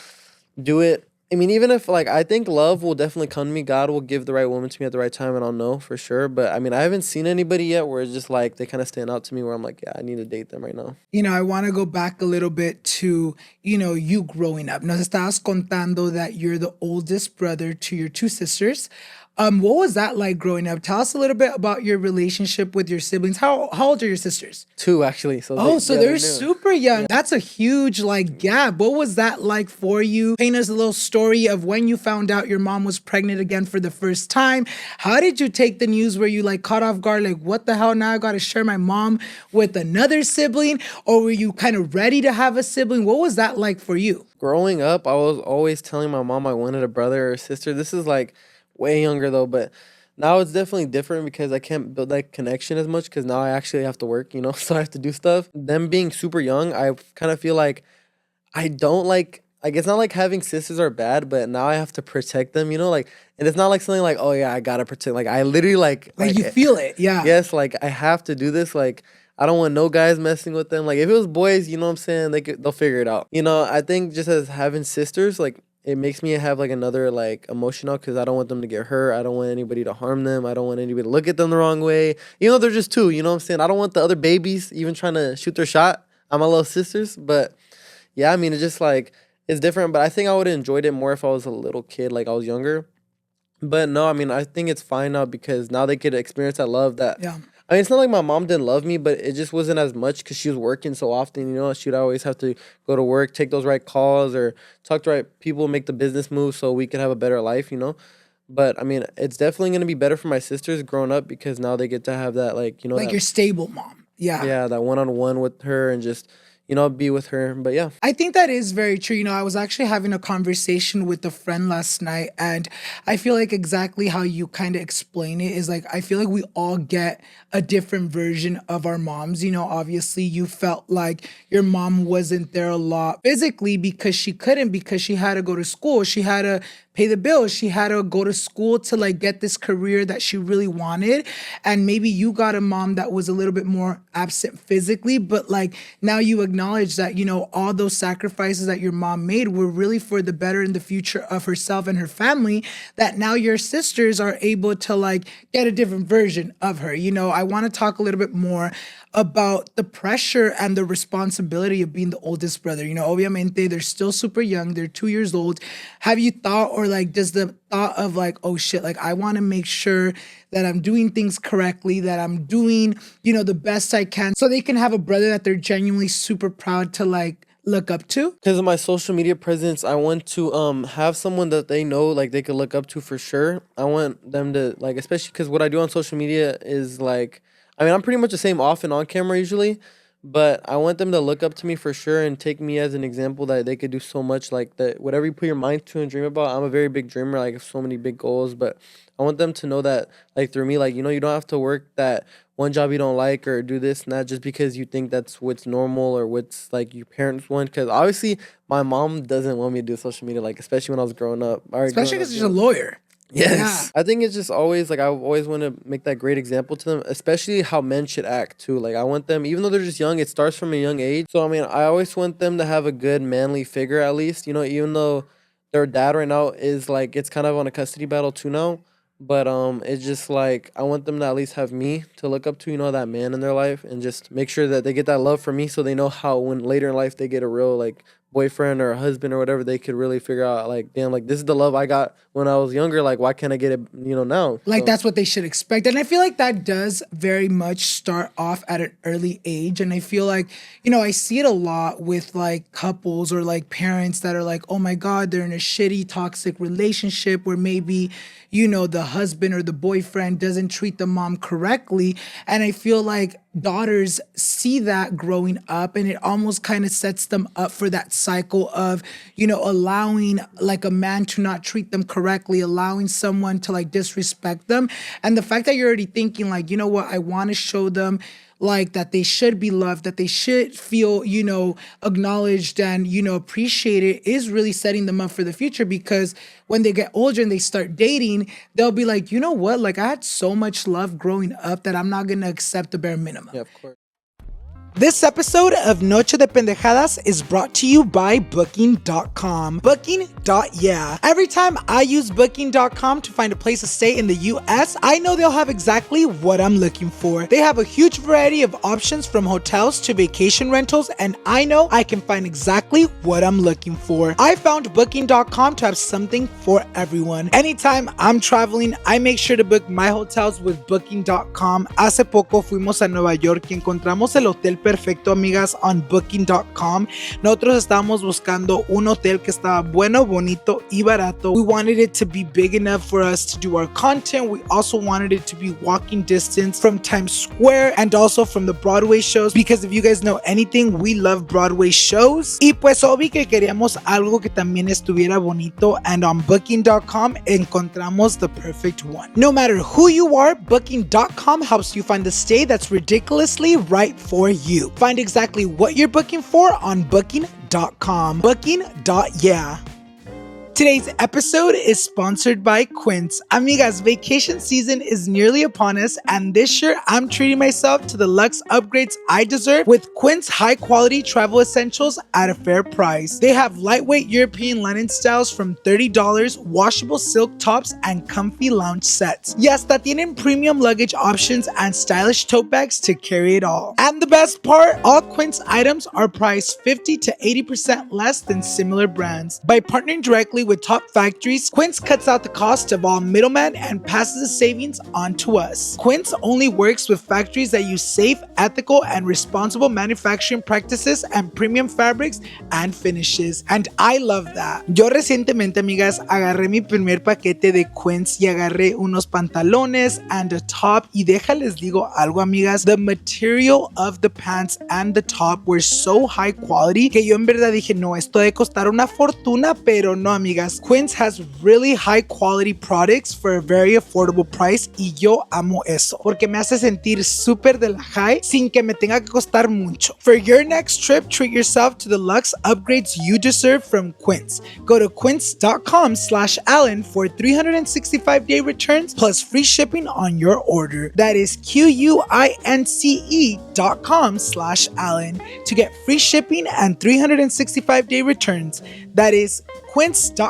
do it. I mean, even if, like, I think love will definitely come to me. God will give the right woman to me at the right time, and I'll know for sure. But, I mean, I haven't seen anybody yet where it's just, like, they kind of stand out to me where I'm like, yeah, I need to date them right now. I want to go back a little bit to, you growing up. Nos estabas contando that you're the oldest brother to your two sisters. What was that like growing up? Tell us a little bit about your relationship with your siblings. How old are your sisters? 2, actually. So they're super young. Yeah. That's a huge like gap. What was that like for you? Paint us a little story of when you found out your mom was pregnant again for the first time. How did you take the news? Were you like caught off guard? Like, what the hell? Now I got to share my mom with another sibling? Or were you kind of ready to have a sibling? What was that like for you? Growing up, I was always telling my mom I wanted a brother or a sister. This is like way younger though, but now it's definitely different because I can't build that connection as much because now I actually have to work, so I have to do stuff. Them being super young, I kind of feel like I don't like it's not like having sisters are bad, but now I have to protect them, like, and it's not like something like, oh yeah, I gotta protect, like I literally like you feel it, yeah. Yes, like I have to do this, like I don't want no guys messing with them. Like if it was boys, you know what I'm saying, they'll figure it out. I think just as having sisters, like it makes me have like another like emotional because I don't want them to get hurt. I don't want anybody to harm them. I don't want anybody to look at them the wrong way. They're just 2, you know what I'm saying? I don't want the other babies even trying to shoot their shot on my little sisters. But yeah, I mean, it's just like, it's different. But I think I would have enjoyed it more if I was a little kid, like I was younger. But no, I mean, I think it's fine now because now they could experience that love that... Yeah. I mean, it's not like my mom didn't love me, but it just wasn't as much because she was working so often, She'd always have to go to work, take those right calls, or talk to right people, make the business move so we could have a better life, But, I mean, it's definitely going to be better for my sisters growing up because now they get to have that, like, Like that, your stable mom. Yeah. Yeah, that one-on-one with her and just... be with her. But yeah. I think that is very true. I was actually having a conversation with a friend last night, and I feel like exactly how you kind of explain it is like, I feel like we all get a different version of our moms. Obviously you felt like your mom wasn't there a lot physically because she couldn't, because she had to go to school. She had to pay the bills. She had to go to school to like get this career that she really wanted. And maybe you got a mom that was a little bit more absent physically, but like now you acknowledge that, all those sacrifices that your mom made were really for the better in the future of herself and her family, that now your sisters are able to like get a different version of her. I want to talk a little bit more about the pressure and the responsibility of being the oldest brother. Obviamente they're still super young. They're 2 years old. Have you thought or or like does the thought of like, oh shit, like I want to make sure that I'm doing things correctly, that I'm doing, the best I can, so they can have a brother that they're genuinely super proud to like look up to? Because of my social media presence, I want to have someone that they know, like they could look up to for sure. I want them to like, especially because what I do on social media is like, I mean, I'm pretty much the same off and on camera usually, but I want them to look up to me for sure and take me as an example that they could do so much, like that whatever you put your mind to and dream about. I'm a very big dreamer, like so many big goals, but I want them to know that like through me, like, you don't have to work that one job you don't like or do this and that just because you think that's what's normal or what's like your parents want. Because obviously my mom doesn't want me to do social media, like especially when I was growing up. Especially because you're a lawyer. Yes. Yeah. I think it's just always like I always want to make that great example to them, especially how men should act too. Like I want them, even though they're just young, it starts from a young age. So I mean, I always want them to have a good manly figure at least, even though their dad right now is like it's kind of on a custody battle too now. But it's just like I want them to at least have me to look up to, that man in their life, and just make sure that they get that love from me, so they know how when later in life they get a real like boyfriend or a husband or whatever, they could really figure out like, damn, like this is the love I got when I was younger. Like why can't I get it, now? Like So, that's what they should expect. And I feel like that does very much start off at an early age. And I feel like, I see it a lot with like couples or like parents that are like, oh my God, they're in a shitty, toxic relationship where maybe, the husband or the boyfriend doesn't treat the mom correctly. And I feel like daughters see that growing up, and it almost kind of sets them up for that cycle of, allowing like a man to not treat them correctly, allowing someone to like disrespect them. And the fact that you're already thinking like, you know what, I want to show them like that they should be loved, that they should feel, acknowledged and, appreciated, is really setting them up for the future. Because when they get older and they start dating, they'll be like, you know what, like I had so much love growing up that I'm not going to accept the bare minimum. yeah, of course. This episode of Noche de Pendejadas is brought to you by Booking.com. Booking.yeah. Every time I use Booking.com to find a place to stay in the US, I know they'll have exactly what I'm looking for. They have a huge variety of options from hotels to vacation rentals, and I know I can find exactly what I'm looking for. I found Booking.com to have something for everyone. Anytime I'm traveling, I make sure to book my hotels with Booking.com. Hace poco fuimos a Nueva York y encontramos el hotel perfecto, amigas, on Booking.com. Nosotros estábamos buscando un hotel que estaba bueno, bonito y barato. We wanted it to be big enough for us to do our content. We also wanted it to be walking distance from Times Square and also from the Broadway shows, because if you guys know anything, we love Broadway shows. Y pues obvio que queríamos algo que también estuviera bonito, and on Booking.com encontramos the perfect one. No matter who you are, Booking.com helps you find the stay that's ridiculously right for you. Find exactly what you're booking for on Booking.com. Booking.yeah. Today's episode is sponsored by Quince. Amigas, vacation season is nearly upon us, and this year I'm treating myself to the luxe upgrades I deserve with Quince high-quality travel essentials at a fair price. They have lightweight European linen styles from $30, washable silk tops, and comfy lounge sets. Y hasta tienen premium luggage options and stylish tote bags to carry it all. And the best part, all Quince items are priced 50 to 80% less than similar brands. By partnering directly with top factories, Quince cuts out the cost of all middlemen and passes the savings on to us. Quince only works with factories that use safe, ethical, and responsible manufacturing practices and premium fabrics and finishes. And I love that. Yo recientemente, amigas, agarré mi primer paquete de Quince y agarré unos pantalones and a top. Y déjales digo algo, amigas, the material of the pants and the top were so high quality que yo en verdad dije, no, esto debe costar una fortuna, pero no, amigas. Quince has really high quality products for a very affordable price, y yo amo eso porque me hace sentir súper de la high sin que me tenga que costar mucho. For your next trip, treat yourself to the luxe upgrades you deserve from Quince. Go to quince.com/Allen for 365-day returns plus free shipping on your order. That is QUINCE.com/Allen to get free shipping and 365-day returns. That is quince.com/Allen.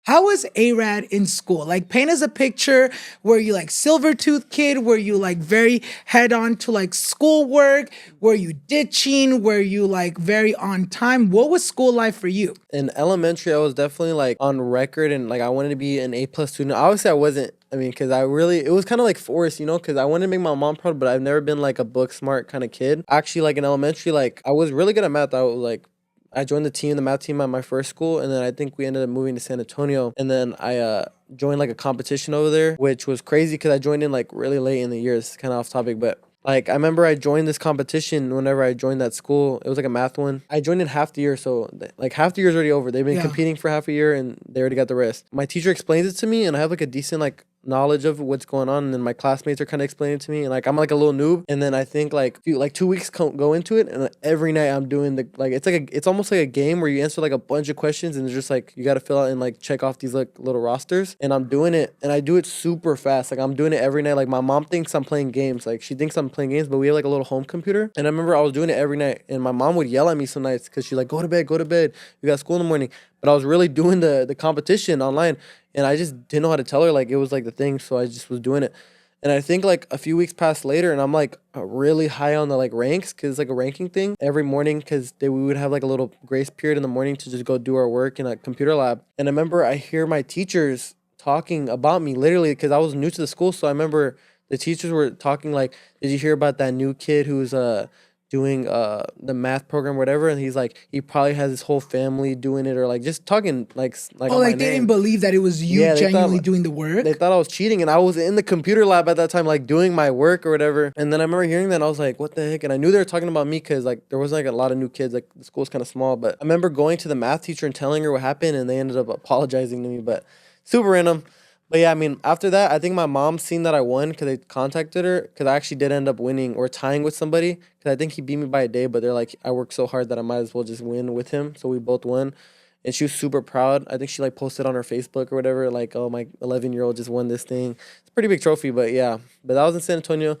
How was Arad in school? Like, paint us a picture. Were you like silver tooth kid? Were you like very head on to like schoolwork? Were you ditching? Were you like very on time? What was school life for you? In elementary, I was definitely like on record and like I wanted to be an A+ student. Obviously, I wasn't. I mean, because it was kind of like forced, because I wanted to make my mom proud, but I've never been like a book smart kind of kid. Actually, like in elementary, like I was really good at math. I joined the math team at my first school, and then I think we ended up moving to San Antonio, and then I joined like a competition over there, which was crazy because I joined in like really late in the year. It's kind of off topic, but like I remember I joined this competition whenever I joined that school. It was like a math one. I joined in half the year, so like half the year is already over. They've been Yeah. competing for half a year, and they already got the rest. My teacher explains it to me, and I have like a decent like knowledge of what's going on, and then my classmates are kind of explaining it to me, and like I'm like a little noob, and then I think like 2 weeks go into it, and every night I'm doing the like it's almost like a game where you answer like a bunch of questions, and it's just like you got to fill out and like check off these like little rosters, and I'm doing it, and I do it super fast. Like I'm doing it every night. Like my mom thinks I'm playing games, like she thinks I'm playing games, but we have like a little home computer, and I remember I was doing it every night, and my mom would yell at me some nights because she's like, go to bed, you got school in the morning. But I was really doing the competition online, and I just didn't know how to tell her like it was like the thing, so I just was doing it. And I think like a few weeks passed later, and I'm like really high on the like ranks because it's like a ranking thing every morning because we would have like a little grace period in the morning to just go do our work in a computer lab. And I remember I hear my teachers talking about me literally because I was new to the school, so I remember the teachers were talking like, "Did you hear about that new kid who's doing the math program, whatever?" And he's like, he probably has his whole family doing it, or like just talking like Oh, on my like they name. didn't believe that it was you Yeah, genuinely doing the work? They thought I was cheating, and I was in the computer lab at that time, like doing my work or whatever. And then I remember hearing that, and I was like, "What the heck?" And I knew they were talking about me because like there was like a lot of new kids. Like the school's kind of small, but I remember going to the math teacher and telling her what happened, and they ended up apologizing to me. But super random. But yeah, I mean, after that, I think my mom seen that I won because they contacted her because I actually did end up winning or tying with somebody because I think he beat me by a day. But they're like, I worked so hard that I might as well just win with him. So we both won. And she was super proud. I think she like posted on her Facebook or whatever, like, "Oh, my 11-year-old just won this thing." It's a pretty big trophy, but yeah. But that was in San Antonio.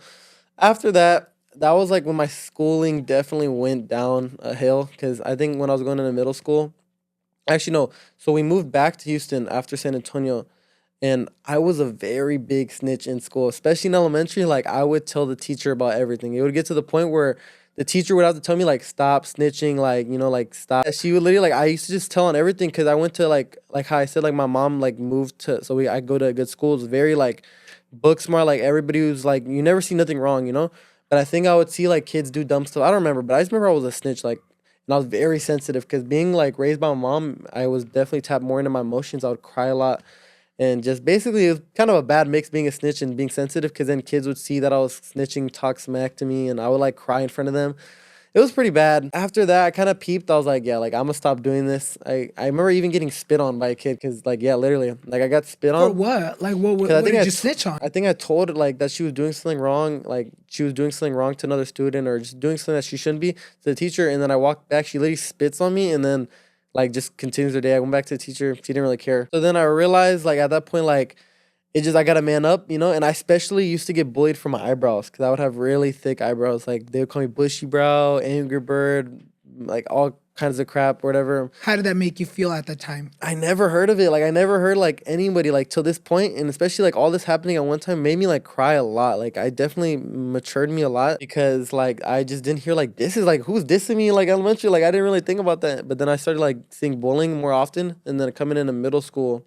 After that, that was like when my schooling definitely went down a hill because I think when I was going into middle school, actually no. So we moved back to Houston after San Antonio, and I was a very big snitch in school, especially in elementary. Like I would tell the teacher about everything. It would get to the point where the teacher would have to tell me like stop snitching, like like stop. She would literally like I used to just tell on everything because I went to like how I said like my mom like moved to I go to a good school. It's very like book smart. Like everybody was like you never see nothing wrong. But I think I would see like kids do dumb stuff. I don't remember, but I just remember I was a snitch like. And I was very sensitive because being like raised by my mom, I was definitely tapped more into my emotions. I would cry a lot. And just basically, it was kind of a bad mix being a snitch and being sensitive because then kids would see that I was snitching, talk smack to me, and I would like cry in front of them. It was pretty bad. After that, I kind of peeped. I was like, yeah, like I'm gonna stop doing this. I remember even getting spit on by a kid because, like, yeah, literally, like I got spit For on. what? Like, what 'Cause I what think did I you t- snitch on? I think I told her like that she was doing something wrong, like she was doing something wrong to another student or just doing something that she shouldn't be to the teacher. And then I walked back. She literally spits on me, and then like just continues her day. I went back to the teacher. She didn't really care. So then I realized like at that point like it just I gotta man up. And I especially used to get bullied for my eyebrows because I would have really thick eyebrows. Like they would call me bushy brow, angry bird, like all kinds of crap, whatever. How did that make you feel at the time? I never heard of it. Like I never heard like anybody like till this point, and especially like all this happening at one time made me like cry a lot. Like I definitely matured me a lot because like I just didn't hear like this is like who's dissing me like elementary. Like I didn't really think about that, but then I started like seeing bullying more often, and then coming into middle school,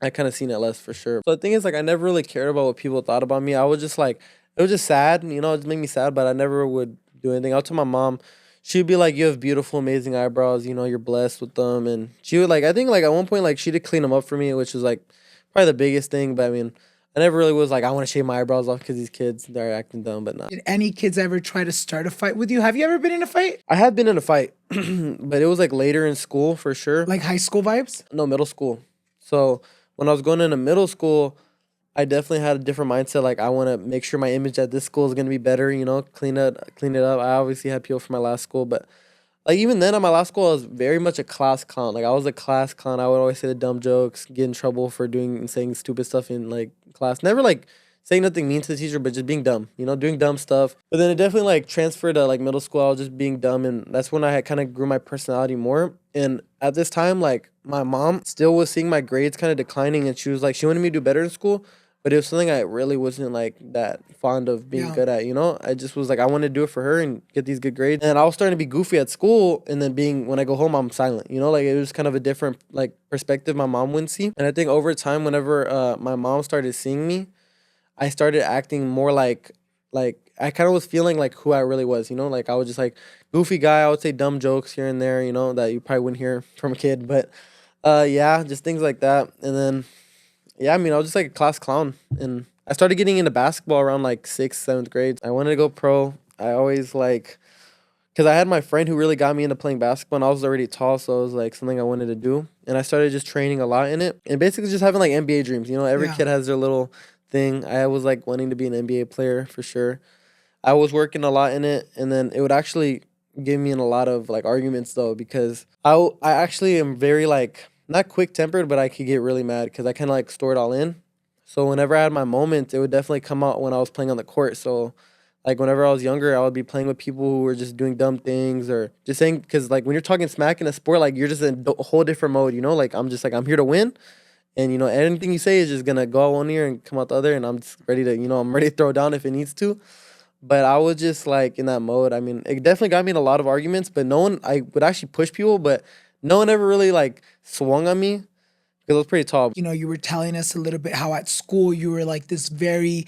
I kind of seen it less for sure. So the thing is, like, I never really cared about what people thought about me. I was just like, it was just sad, it just made me sad, but I never would do anything. I'll tell my mom, she'd be like, "You have beautiful, amazing eyebrows, you're blessed with them." And she would like, I think like at one point, like, she did clean them up for me, which was like probably the biggest thing. But I mean, I never really was like, I want to shave my eyebrows off because these kids, they're acting dumb, but not. Did any kids ever try to start a fight with you? Have you ever been in a fight? I had been in a fight, but it was like later in school for sure. Like high school vibes? No, middle school. So when I was going into middle school, I definitely had a different mindset. Like I want to make sure my image at this school is gonna be better. Clean it up. I obviously had people from my last school, but like even then at my last school, I was very much a class clown. Like I was a class clown. I would always say the dumb jokes, get in trouble for doing and saying stupid stuff in like class. Never like saying nothing mean to the teacher, but just being dumb, doing dumb stuff. But then it definitely like transferred to like middle school. I was just being dumb, and that's when I had kind of grew my personality more. And at this time, like my mom still was seeing my grades kind of declining, and she was like, she wanted me to do better in school. But it was something I really wasn't like that fond of being Yeah. good at. I just was like, I wanted to do it for her and get these good grades. And I was starting to be goofy at school, and then when I go home, I'm silent. Like it was kind of a different like perspective my mom wouldn't see. And I think over time, whenever my mom started seeing me, I started acting more like I kind of was feeling like who I really was. Like I was just like goofy guy. I would say dumb jokes here and there. That you probably wouldn't hear from a kid, but yeah, just things like that. And then yeah, I mean, I was just like a class clown, and I started getting into basketball around like sixth, seventh grade. I wanted to go pro. I always like, because I had my friend who really got me into playing basketball, and I was already tall, so it was like something I wanted to do. And I started just training a lot in it, and basically just having like NBA dreams. Every Yeah. kid has their little thing. I was like wanting to be an NBA player for sure. I was working a lot in it, and then it would actually give me in a lot of like arguments though, because I actually am very like not quick tempered, but I could get really mad because I kind of like store it all in. So whenever I had my moment, it would definitely come out when I was playing on the court. So like whenever I was younger, I would be playing with people who were just doing dumb things or just saying, because like when you're talking smack in a sport, like you're just in a whole different mode. Like I'm just like I'm here to win, and anything you say is just gonna go out one ear and come out the other, and I'm just ready to I'm ready to throw down if it needs to. But I was just like in that mode. I mean, it definitely got me in a lot of arguments, but no one, I would actually push people, but no one ever really like swung on me because I was pretty tall. You were telling us a little bit how at school you were like this very,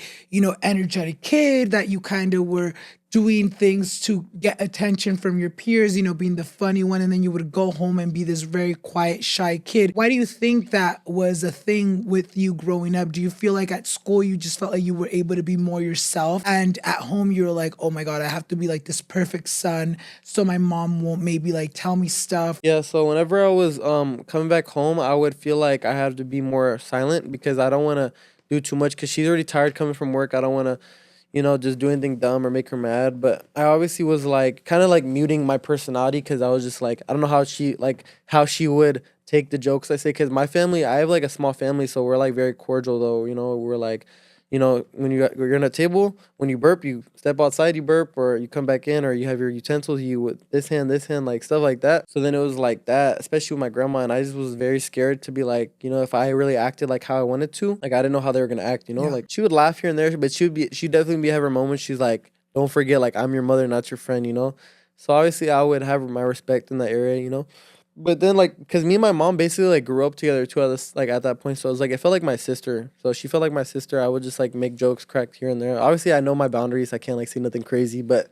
energetic kid, that you kind of were doing things to get attention from your peers, being the funny one, and then you would go home and be this very quiet, shy kid. Why do you think that was a thing with you growing up? Do you feel like at school you just felt like you were able to be more yourself, and at home you were like, oh my God, I have to be like this perfect son so my mom won't maybe like tell me stuff? Yeah, so whenever I was coming back home, I would feel like I had to be more silent because I don't want to do too much because she's already tired coming from work. I don't want to just do anything dumb or make her mad. But I obviously was like kind of like muting my personality because I was just like, I don't know how she would take the jokes I say. Because my family, I have like a small family, so we're like very cordial though. We're like, when you're on a table, when you burp, you step outside, you burp, or you come back in, or you have your utensils, you with this hand, like stuff like that. So then it was like that, especially with my grandma, and I just was very scared to be like, if I really acted like how I wanted to, like I didn't know how they were gonna act, Yeah. like she would laugh here and there, but she'd definitely have her moments. She's like, don't forget, like I'm your mother, not your friend. So obviously I would have my respect in that area. But then, like, because me and my mom basically, like, grew up together, too, like, at that point. So it was, like, it felt like my sister. So she felt like my sister. I would just, like, make jokes, crack here and there. Obviously, I know my boundaries. I can't, like, say nothing crazy. But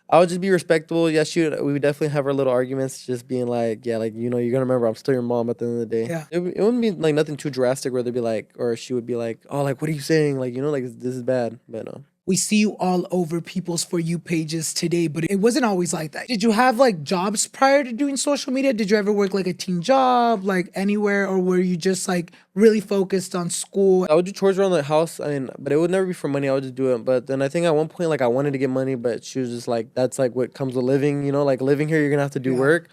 I would just be respectable. Yeah, we would definitely have our little arguments, just being, like, yeah, like, you're going to remember I'm still your mom at the end of the day. Yeah. It wouldn't be, like, nothing too drastic where they'd be, like, or she would be, like, oh, like, what are you saying? Like, like, this is bad. But no. We see you all over people's For You pages today, but it wasn't always like that. Did you have like jobs prior to doing social media? Did you ever work like a teen job, like anywhere, or were you just like really focused on school? I would do chores around the house. I mean, but it would never be for money. I would just do it. But then I think at one point, like, I wanted to get money, but she was just like, that's like what comes with living, like living here, you're gonna have to do Yeah. work.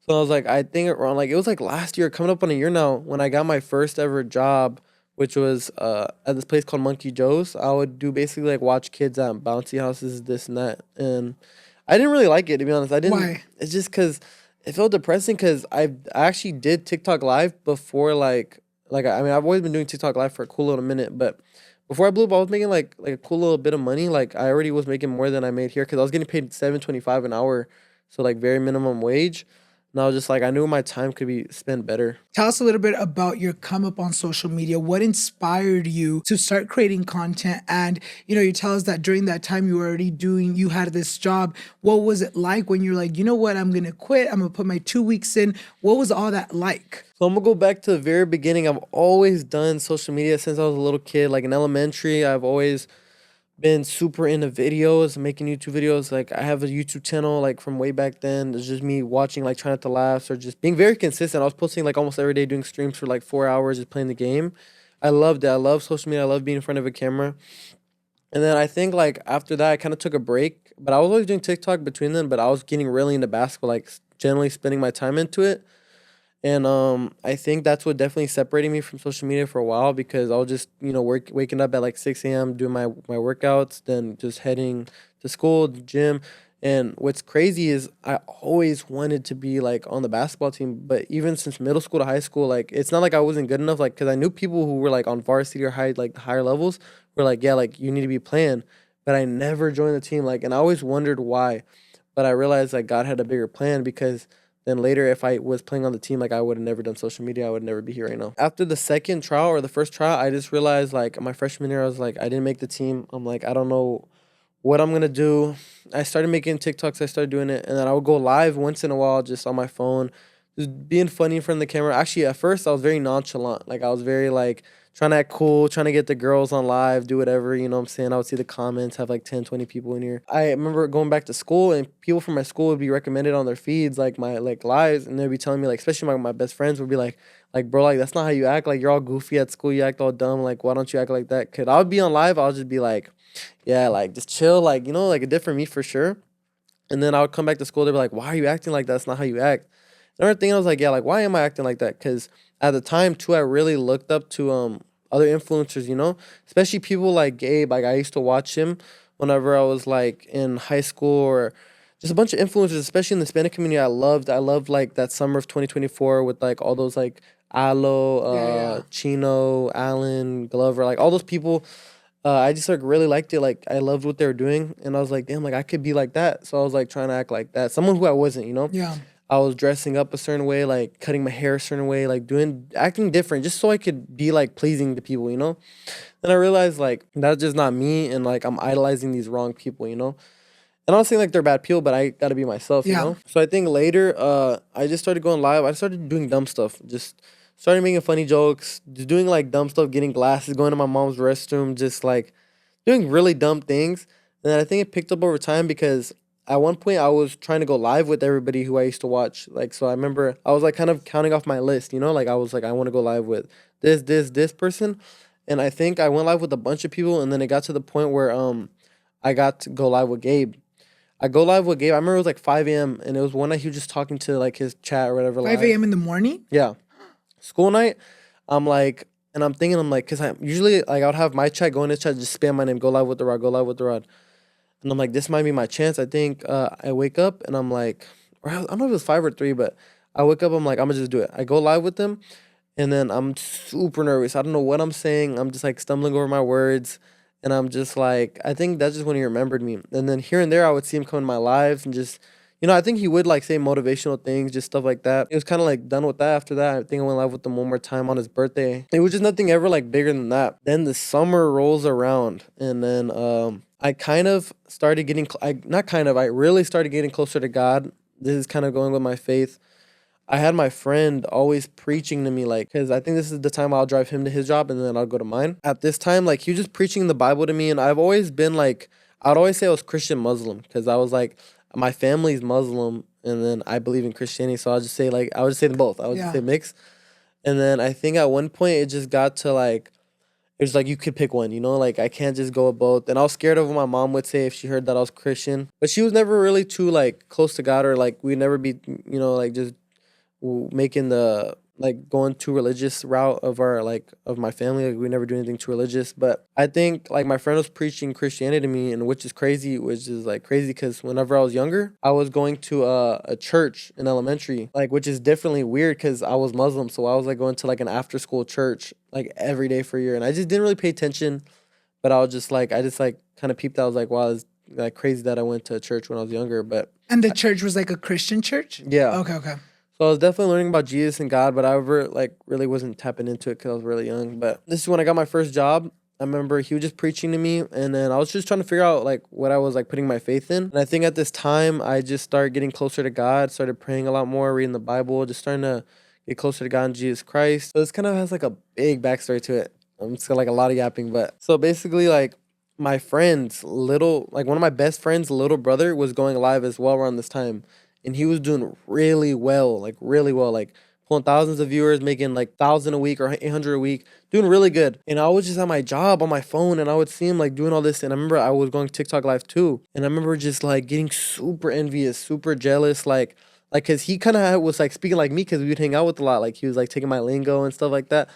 So I was like, I think around like, it was like last year, coming up on a year now, when I got my first ever job, which was at this place called Monkey Joe's. I would do basically like watch kids at bouncy houses, this and that. And I didn't really like it, to be honest. I didn't. Why? It's just because it felt depressing because I actually did TikTok live before I mean, I've always been doing TikTok live for a cool little minute, but before I blew up, I was making like a cool little bit of money. Like I already was making more than I made here because I was getting paid $7.25 an hour, so like very minimum wage. And I was just like, I knew my time could be spent better. Tell us a little bit about your come up on social media. What inspired you to start creating content? And, you tell us that during that time you had this job. What was it like when you're like, you know what, I'm going to quit. I'm going to put my 2 weeks in. What was all that like? So I'm gonna go back to the very beginning. I've always done social media since I was a little kid. Like in elementary, I've always been super into videos, making YouTube videos. Like I have a YouTube channel like from way back then. It's just me watching, like trying not to laugh or just being very consistent. I was posting like almost every day, doing streams for like 4 hours, just playing the game. I loved it. I love social media. I love being in front of a camera. And then I think like after that, I kind of took a break. But I was always doing TikTok between them. But I was getting really into basketball, like generally spending my time into it. And I think that's what definitely separated me from social media for a while, because I was just, waking up at like 6 a.m., doing my workouts, then just heading to school, the gym. And what's crazy is I always wanted to be like on the basketball team, but even since middle school to high school, like it's not like I wasn't good enough, like because I knew people who were like on varsity or higher levels were like, yeah, like you need to be playing, but I never joined the team, like, and I always wondered why, but I realized like God had a bigger plan, because then later, if I was playing on the team, like I would have never done social media. I would never be here right now. After the second trial or the first trial, I just realized like my freshman year, I was like, I didn't make the team. I'm like, I don't know what I'm gonna do. I started making TikToks. I started doing it, and then I would go live once in a while, just on my phone, just being funny in front of the camera. Actually, at first, I was very nonchalant. Like I was very like trying to act cool, trying to get the girls on live, do whatever. You know what I'm saying? I would see the comments, have like 10, 20 people in here. I remember going back to school, and people from my school would be recommended on their feeds, like my like lives, and they'd be telling me, like, especially my best friends would be like, bro, like that's not how you act. Like you're all goofy at school, you act all dumb. Like why don't you act like that? Cause I would be on live, I'll just be like, yeah, like just chill, like like a different me for sure. And then I would come back to school, they'd be like, why are you acting like that? That's not how you act. Another thing, I was like, yeah, like why am I acting like that? Because at the time too, I really looked up to other influencers, especially people like Gabe. Like I used to watch him whenever I was like in high school, or just a bunch of influencers, especially in the Hispanic community. I loved like that summer of 2024 with like all those like Alo, Yeah, yeah. Chino, Allen, Glover, like all those people. I just like really liked it. Like I loved what they were doing, and I was like, damn, like I could be like that. So I was like trying to act like that, someone who I wasn't. Yeah. I was dressing up a certain way, like cutting my hair a certain way, like acting different, just so I could be like pleasing to people. Then I realized like that's just not me, and like I'm idolizing these wrong people. And I'm not saying like they're bad people, but I gotta be myself, you Yeah. know? So I think later, I just started going live. I started doing dumb stuff. Just started making funny jokes, just doing like dumb stuff, getting glasses, going to my mom's restroom, just like doing really dumb things. And then I think it picked up over time, because at one point I was trying to go live with everybody who I used to watch. Like, so I remember I was like kind of counting off my list. Like I was like, I want to go live with this person. And I think I went live with a bunch of people, and then it got to the point where I got to go live with Gabe. I go live with Gabe. I remember it was like 5 a.m. and it was one night he was just talking to like his chat or whatever 5 live. a.m. in the morning? Yeah. School night. I'm like, and I'm thinking, I'm like, because I usually like I would have my chat, go in his chat, just spam my name, go live with the rod, go live with the rod. And I'm like, this might be my chance. I think I wake up and I'm like, or I don't know if it was 5 or 3, but I wake up, I'm like, I'm gonna just do it. I go live with them, and then I'm super nervous. I don't know what I'm saying. I'm just like stumbling over my words. And I'm just like, I think that's just when he remembered me. And then here and there, I would see him come in my lives and just, I think he would like say motivational things, just stuff like that. It was kind of like done with that after that. I think I went live with him one more time on his birthday. It was just nothing ever like bigger than that. Then the summer rolls around, and then I kind of started getting, I really started getting closer to God. This is kind of going with my faith. I had my friend always preaching to me, like, because I think this is the time I'll drive him to his job and then I'll go to mine. At this time, like, he was just preaching the Bible to me, and I've always been like, I'd always say I was Christian Muslim, because I was like, my family's Muslim, and then I believe in Christianity, so I'll just say, like, I would just say them both. I would just Yeah. say mix. And then I think at one point it just got to like, it was like you could pick one, like I can't just go with both. And I was scared of what my mom would say if she heard that I was Christian. But she was never really too like close to God, or like we'd never be, like just making the like going too religious route of our like of my family. Like we never do anything too religious. But I think like my friend was preaching Christianity to me, and which is like crazy, because whenever I was younger, I was going to a church in elementary, like, which is definitely weird because I was Muslim. So I was like going to like an after school church like every day for a year, and I just didn't really pay attention. But I just like kind of peeped out. I was like, wow, it's like crazy that I went to a church when I was younger. But And the church was like a Christian church? yeah. Okay. So I was definitely learning about Jesus and God, but I ever like really wasn't tapping into it because I was really young. But this is when I got my first job. I remember he was just preaching to me, and then I was just trying to figure out like what I was like putting my faith in. And I think at this time I just started getting closer to God, started praying a lot more, reading the Bible, just starting to get closer to God and Jesus Christ. So this kind of has like a big backstory to it. I'm just got like a lot of yapping, but so basically like my friend's little, like one of my best friend's little brother was going live as well around this time. And he was doing really well, like pulling thousands of viewers, making like 1,000 a week or 800 a week, doing really good. And I was just at my job on my phone, and I would see him like doing all this. And I remember I was going TikTok live too. And I remember just like getting super envious, super jealous, like Like, cause he kind of was like speaking like me, cause we would hang out with a lot. Like he was like taking my lingo and stuff like that.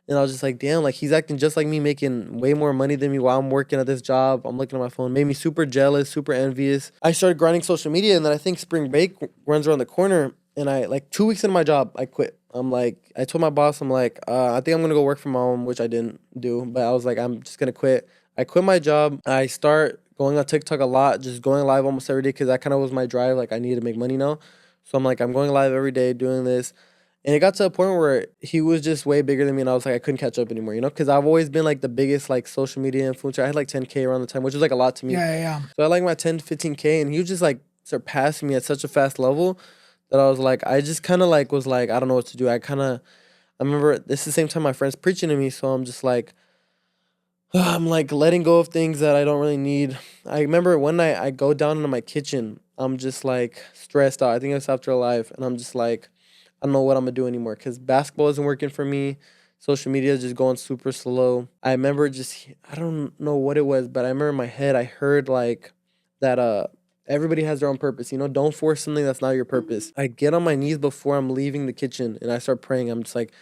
And I was just like, damn, like he's acting just like me, making way more money than me while I'm working at this job. I'm looking at my phone, made me super jealous, super envious. I started grinding social media, and then I think spring break runs around the corner, and I like 2 weeks into my job, I quit. I'm like, I told my boss, I'm like, I think I'm gonna go work from home, which I didn't do, but I was like, I'm just gonna quit. I quit my job. I start going on TikTok a lot, just going live almost every day, because that kind of was my drive. Like I needed to make money now, so I'm like, I'm going live every day doing this. And it got to a point where he was just way bigger than me, and I was like, I couldn't catch up anymore, Because I've always been like the biggest like social media influencer. I had like 10K around the time, which was like a lot to me. Yeah. So I like my 10, 15K, and he was just like surpassing me at such a fast level that I was like, I just kind of like was like, I don't know what to do. I remember this is the same time my friend's preaching to me, so I'm just like, I'm like letting go of things that I don't really need. I remember one night I go down into my kitchen. I'm just like stressed out. I think it's after live, and I'm just like, I don't know what I'm gonna do anymore, because basketball isn't working for me. Social media is just going super slow. I remember I don't know what it was, but I remember in my head I heard like that everybody has their own purpose, Don't force something that's not your purpose. I get on my knees before I'm leaving the kitchen, and I start praying. I'm just like,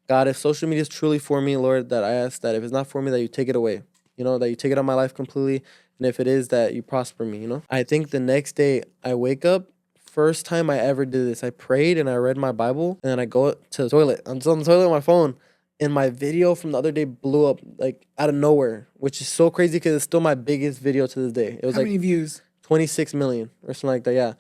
God, if social media is truly for me, Lord, that I ask that if it's not for me, that you take it away, that you take it out of my life completely. And if it is, that you prosper me. I think the next day I wake up, first time I ever did this, I prayed and I read my Bible, and then I go to the toilet. I'm still on the toilet on my phone, and my video from the other day blew up like out of nowhere, which is so crazy because it's still my biggest video to this day. It was How like many views? 26 million or something like that, yeah.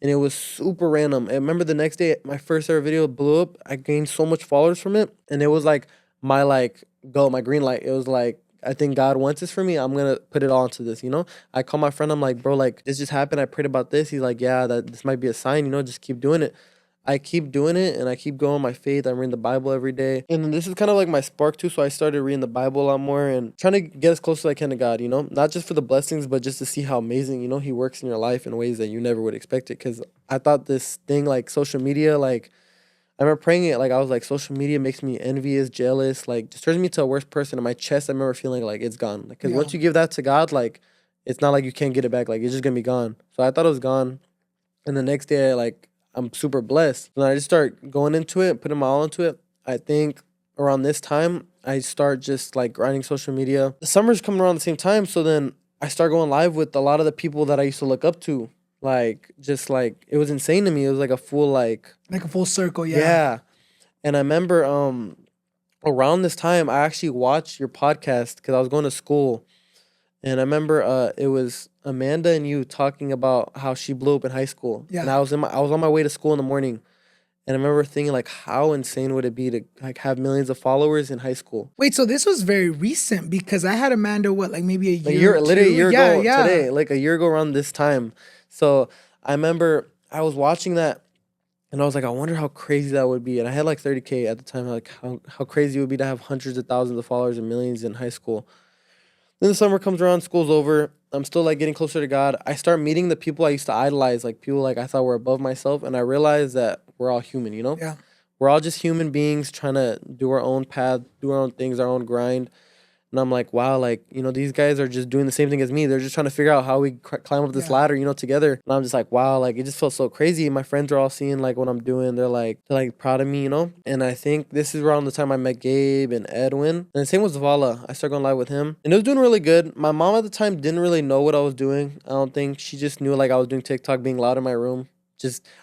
And it was super random. I remember the next day, my first ever video blew up. I gained so much followers from it, and it was like my my green light. It was like, I think God wants this for me. I'm gonna put it all into this. I call my friend. I'm like, bro, like this just happened. I prayed about this. He's like, yeah, that this might be a sign. Just keep doing it. I keep doing it, and I keep going my faith. I'm reading the Bible every day, and then this is kind of like my spark too. So I started reading the Bible a lot more and trying to get as close as I can to God. Not just for the blessings, but just to see how amazing He works in your life in ways that you never would expect it. Because I thought this thing like social media, like I remember praying it, like I was like, social media makes me envious, jealous, like just turns me to a worse person. In my chest, I remember feeling like it's gone. Because once you give that to God, like it's not like you can't get it back. Like it's just gonna be gone. So I thought it was gone, and the next day, I'm super blessed. And I just start going into it, putting my all into it. I think around this time, I start just like grinding social media. The summer's coming around the same time, so then I start going live with a lot of the people that I used to look up to. Like, just like, it was insane to me. It was like a full like a full circle, yeah. Yeah. And I remember around this time, I actually watched your podcast because I was going to school. And I remember it was Amanda and you talking about how she blew up in high school. Yeah. And I was on my way to school in the morning. And I remember thinking, like, how insane would it be to like have millions of followers in high school? Wait, so this was very recent, because I had Amanda, like maybe a year, literally a year ago yeah. today, like a year ago around this time. So I remember I was watching that, and I was like, I wonder how crazy that would be. And I had like 30K at the time. Like how crazy it would be to have hundreds of thousands of followers and millions in high school. Then the summer comes around, school's over. I'm still like getting closer to God. I start meeting the people I used to idolize, like people like I thought were above myself, and I realized that we're all human, Yeah. We're all just human beings trying to do our own path, do our own things, our own grind. And I'm like, wow, like, these guys are just doing the same thing as me. They're just trying to figure out how we climb up this ladder, together. And I'm just like, wow, like, it just felt so crazy. My friends are all seeing, like, what I'm doing. They're like proud of me, And I think this is around the time I met Gabe and Edwin. And the same with Zavala. I started going live with him. And it was doing really good. My mom at the time didn't really know what I was doing. I don't think. She just knew, like, I was doing TikTok, being loud in my room.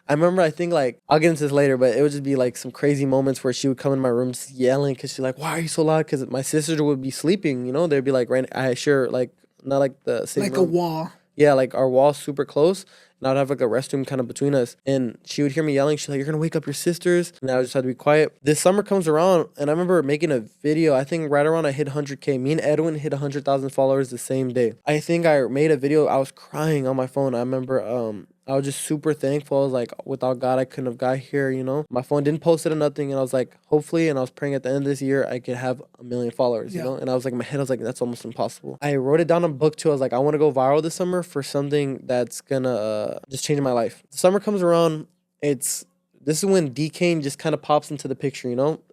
I remember, I think, like, I'll get into this later, but it would just be, like, some crazy moments where she would come in my room just yelling because she's like, why are you so loud? Because my sister would be sleeping, They'd be, like, right, like, not, like, the same like room. a wall. Yeah, like, our wall's super close, and I'd have, like, a restroom kind of between us, and she would hear me yelling. She's like, you're going to wake up your sisters, and I just had to be quiet. This summer comes around, and I remember making a video. I think right around I hit 100K. Me and Edwin hit 100,000 followers the same day. I think I made a video. I was crying on my phone. I remember, I was just super thankful. I was like, without God, I couldn't have got here, My phone didn't post it or nothing. And I was like, hopefully, and I was praying at the end of this year, I could have 1 million followers, And I was like, in my head, I was like, that's almost impossible. I wrote it down in a book too. I was like, I want to go viral this summer for something that's gonna just change my life. The summer comes around. This is when D Kane just kind of pops into the picture,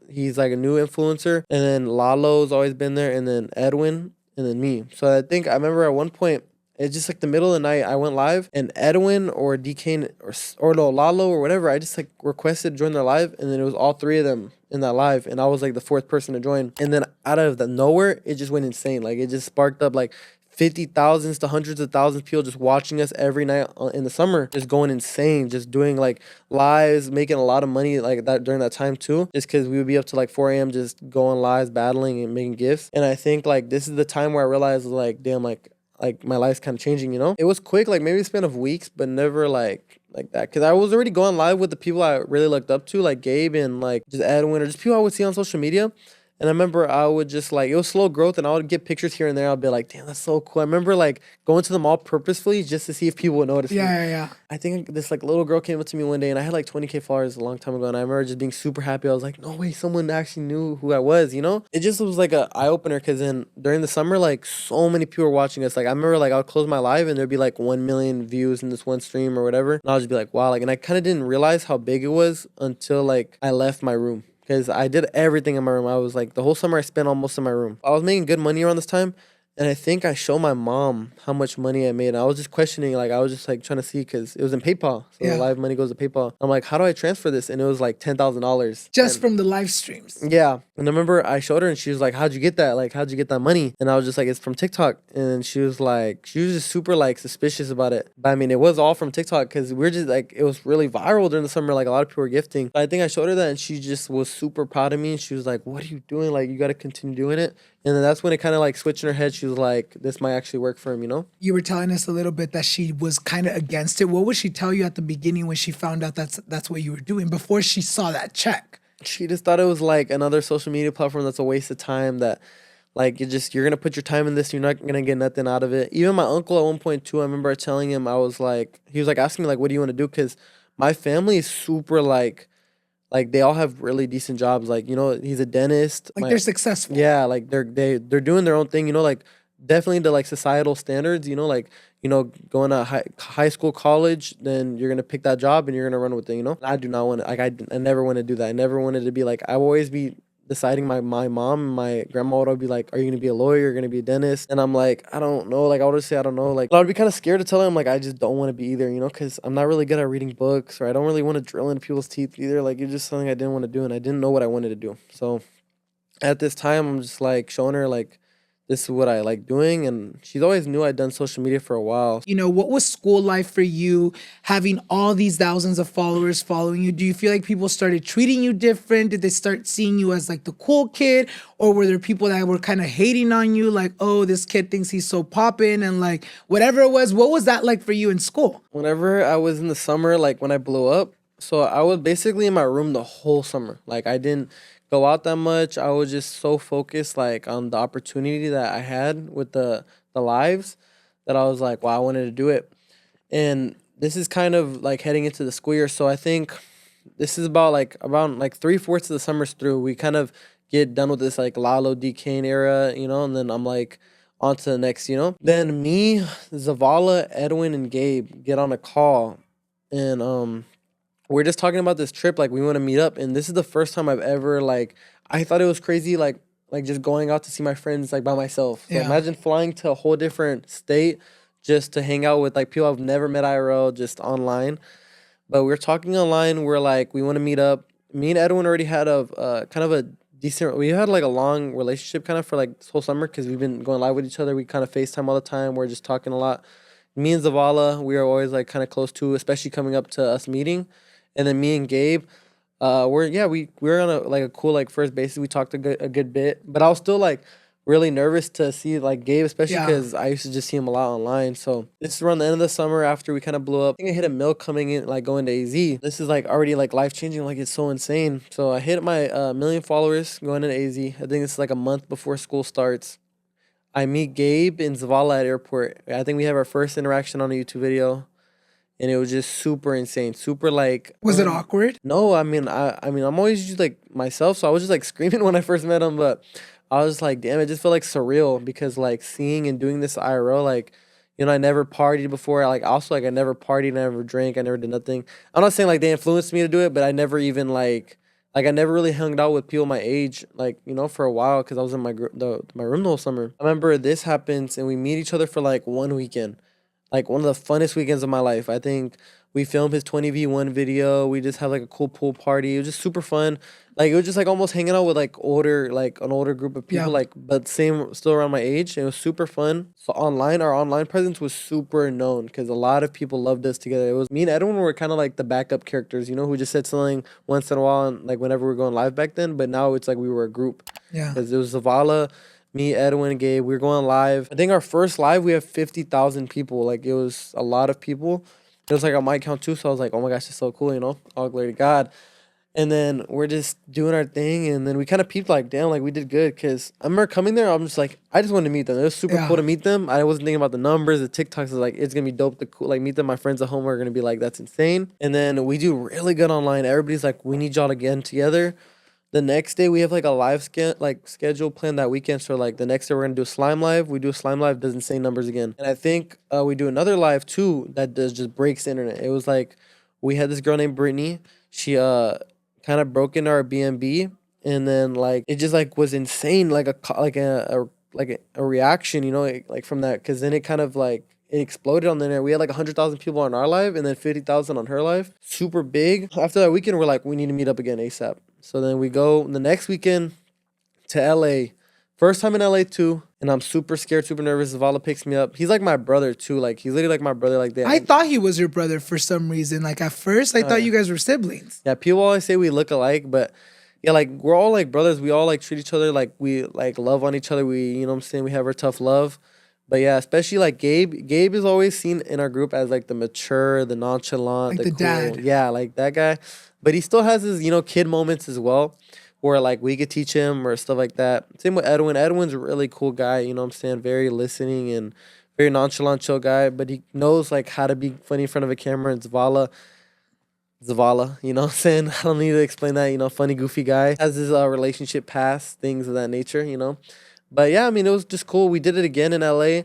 He's like a new influencer. And then Lalo's always been there. And then Edwin. And then me. So I think I remember at one point, It's just like the middle of the night. I went live, and Edwin or DK or no, Lalo or whatever. I just like requested to join their live, and then it was all three of them in that live, and I was like the fourth person to join. And then out of the nowhere, it just went insane. Like it just sparked up like 50,000s to hundreds of thousands of people just watching us every night in the summer, just going insane, just doing like lives, making a lot of money like that during that time too, just because we would be up to like 4 a.m. just going lives, battling and making gifts. And I think like this is the time where I realized like, damn, like my life's kind of changing, you know? It was quick, like maybe a span of weeks, but never like that. Cause I was already going live with the people I really looked up to, like Gabe and like just Edwin or just people I would see on social media. And I remember I would just like, it was slow growth and I would get pictures here and there. I'd be like, damn, that's so cool. I remember like going to the mall purposefully just to see if people would notice me. Yeah. I think this like little girl came up to me one day and I had like 20K followers a long time ago. And I remember just being super happy. I was like, no way, someone actually knew who I was, you know? It just was like an eye opener because then during the summer, like so many people were watching us. Like I remember like I would close my live and there'd be like 1 million views in this one stream or whatever. And I'll just be like, wow. Like, and I kind of didn't realize how big it was until like I left my room. Because I did everything in my room. I was like, the whole summer I spent almost in my room. I was making good money around this time. And I think I showed my mom how much money I made. And I was just questioning, like, I was just like trying to see because it was in PayPal. So the live money goes to PayPal. I'm like, how do I transfer this? And it was like $10,000. Just from the live streams. Yeah. And I remember I showed her and she was like, how'd you get that? Like, how'd you get that money? And I was just like, it's from TikTok. And she was just super like suspicious about it. But I mean, it was all from TikTok because we're just like, it was really viral during the summer. Like a lot of people were gifting. But I think I showed her that and she just was super proud of me. And she was like, what are you doing? Like, you got to continue doing it. And then that's when it kind of like switched in her head. She was like, this might actually work for him, you know? You were telling us a little bit that she was kind of against it. What would she tell you at the beginning when she found out that's what you were doing before she saw that check? She just thought it was like another social media platform that's a waste of time, that like you're going to put your time in this, you're not going to get nothing out of it. Even my uncle at one point too, I remember telling him, I was like, he was like asking me like, what do you want to do? Because my family is super like they all have really decent jobs. Like, you know, he's a dentist. Like they're successful. Yeah, like they're doing their own thing, you know, like definitely the like societal standards, you know, like, you know, going to high school, college, then you're going to pick that job and you're going to run with it, you know? I do not want to, like, I never want to do that. I never wanted to be like, I will always be deciding my mom and my grandma would be like, are you going to be a lawyer? You're going to be a dentist? And I'm like, I don't know. Like, I would just say, I don't know. Like, I would be kind of scared to tell them, like, I just don't want to be either, you know, because I'm not really good at reading books or I don't really want to drill into people's teeth either. Like, it's just something I didn't want to do and I didn't know what I wanted to do. So at this time, I'm just like showing her, like, this is what I like doing. And she's always knew I'd done social media for a while. You know, what was school life for you, having all these thousands of followers following you? Do you feel like people started treating you different? Did they start seeing you as like the cool kid? Or were there people that were kind of hating on you? Like, oh, this kid thinks he's so poppin', and like whatever it was. What was that like for you in school? Whenever I was in the summer, like when I blew up, so I was basically in my room the whole summer. Like I didn't go out that much. I was just so focused like on the opportunity that I had with the lives that I was like, wow, I wanted to do it. And this is kind of like heading into the school year. So I think this is about like around like 3/4 of the summer's through. We kind of get done with this like Lalo D Kane era, you know, and then I'm like on to the next, you know. Then me, Zavala, Edwin, and Gabe get on a call and we're just talking about this trip, like we want to meet up, and this is the first time I've ever like I thought it was crazy like just going out to see my friends like by myself. So imagine flying to a whole different state just to hang out with like people I've never met IRL, just online. But we're talking online, we're like we want to meet up. Me and Edwin already had a kind of a decent, we had like a long relationship kind of for like this whole summer because we've been going live with each other. We kind of FaceTime all the time. We're just talking a lot. Me and Zavala, we are always like kind of close to, especially coming up to us meeting. And then me and Gabe, we're on a cool like first basis. We talked a good bit, but I was still like really nervous to see like Gabe, especially because I used to just see him a lot online. So this is around the end of the summer after we kind of blew up. I think I hit a mill coming in, like going to AZ. This is like already like life changing. Like it's so insane. So I hit my million followers going into AZ. I think it's like a month before school starts. I meet Gabe and Zavala at airport. I think we have our first interaction on a YouTube video. And it was just super insane, super like. Was it awkward? No, I mean, I'm always just like myself, so I was just like screaming when I first met him, but I was like, damn, it just felt like surreal because like seeing and doing this IRL, like, you know, I never partied before. Like also like I never partied, I never drank, I never did nothing. I'm not saying like they influenced me to do it, but I never even like I never really hung out with people my age, like, you know, for a while because I was in my room the whole summer. I remember this happens and we meet each other for like one weekend. like one of the funnest weekends of my life. I think we filmed his 20v1 video. We just had like a cool pool party. It was just super fun. Like it was just like almost hanging out with like an older group of people, Yeah. like but same still around my age. It was super fun. So our online presence was super known because a lot of people loved us together. It was me and Edwin were kind of like the backup characters, who just said something once in a while, and like whenever we were going live back then. But now it's like we were a group Yeah. because it was Zavala, me, Edwin, Gabe. We were going live. I think our first live we have 50,000 people. Like it was a lot of people. It was like on my account too, so I was like, oh my gosh, it's so cool, all glory to God. And then we're just doing our thing, and then we kind of peeped like, damn, like we did good. Because I remember coming there, I'm just like, I just wanted to meet them. It was super Yeah. cool to meet them. I wasn't thinking about the numbers, the TikToks. I was like, it's gonna be dope to like meet them. My friends at home are gonna be like, that's insane. And then we do really good online. Everybody's like, we need y'all to get in together. The next day we have like a live schedule planned that weekend. So like the next day we're gonna do a slime live. We do a slime live, does insane numbers again. And I think we do another live too that does just breaks the internet. It was like we had this girl named Brittany. She kind of broke into our BNB, and then like it just like was insane, like a reaction, like from that, because then it kind of like it exploded on the internet. We had like 100,000 people on our live, and then 50,000 on her live. Super big. After that weekend, we're like, we need to meet up again ASAP. So then we go the next weekend to LA. First time in LA too, and I'm super scared, super nervous. Zavala picks me up. He's like my brother too. Like he's literally like my brother. Like I thought he was your brother for some reason. Like at first, I thought you guys were siblings. Yeah, people always say we look alike, but yeah, like we're all like brothers. We all like treat each other like we like love on each other. We, you know what I'm saying? We have our tough love. But yeah, especially like Gabe. Gabe is always seen in our group as like the mature, the nonchalant, Like the the cool. dad. Yeah, like that guy. But he still has his, kid moments as well, where like we could teach him or stuff like that. Same with Edwin. Edwin's a really cool guy, you know what I'm saying? Very listening and very nonchalant, chill guy. But he knows like how to be funny in front of a camera. And Zavala, you know what I'm saying? I don't need to explain that, funny, goofy guy. Has his relationship past, things of that nature. But yeah, I mean, it was just cool. We did it again in LA,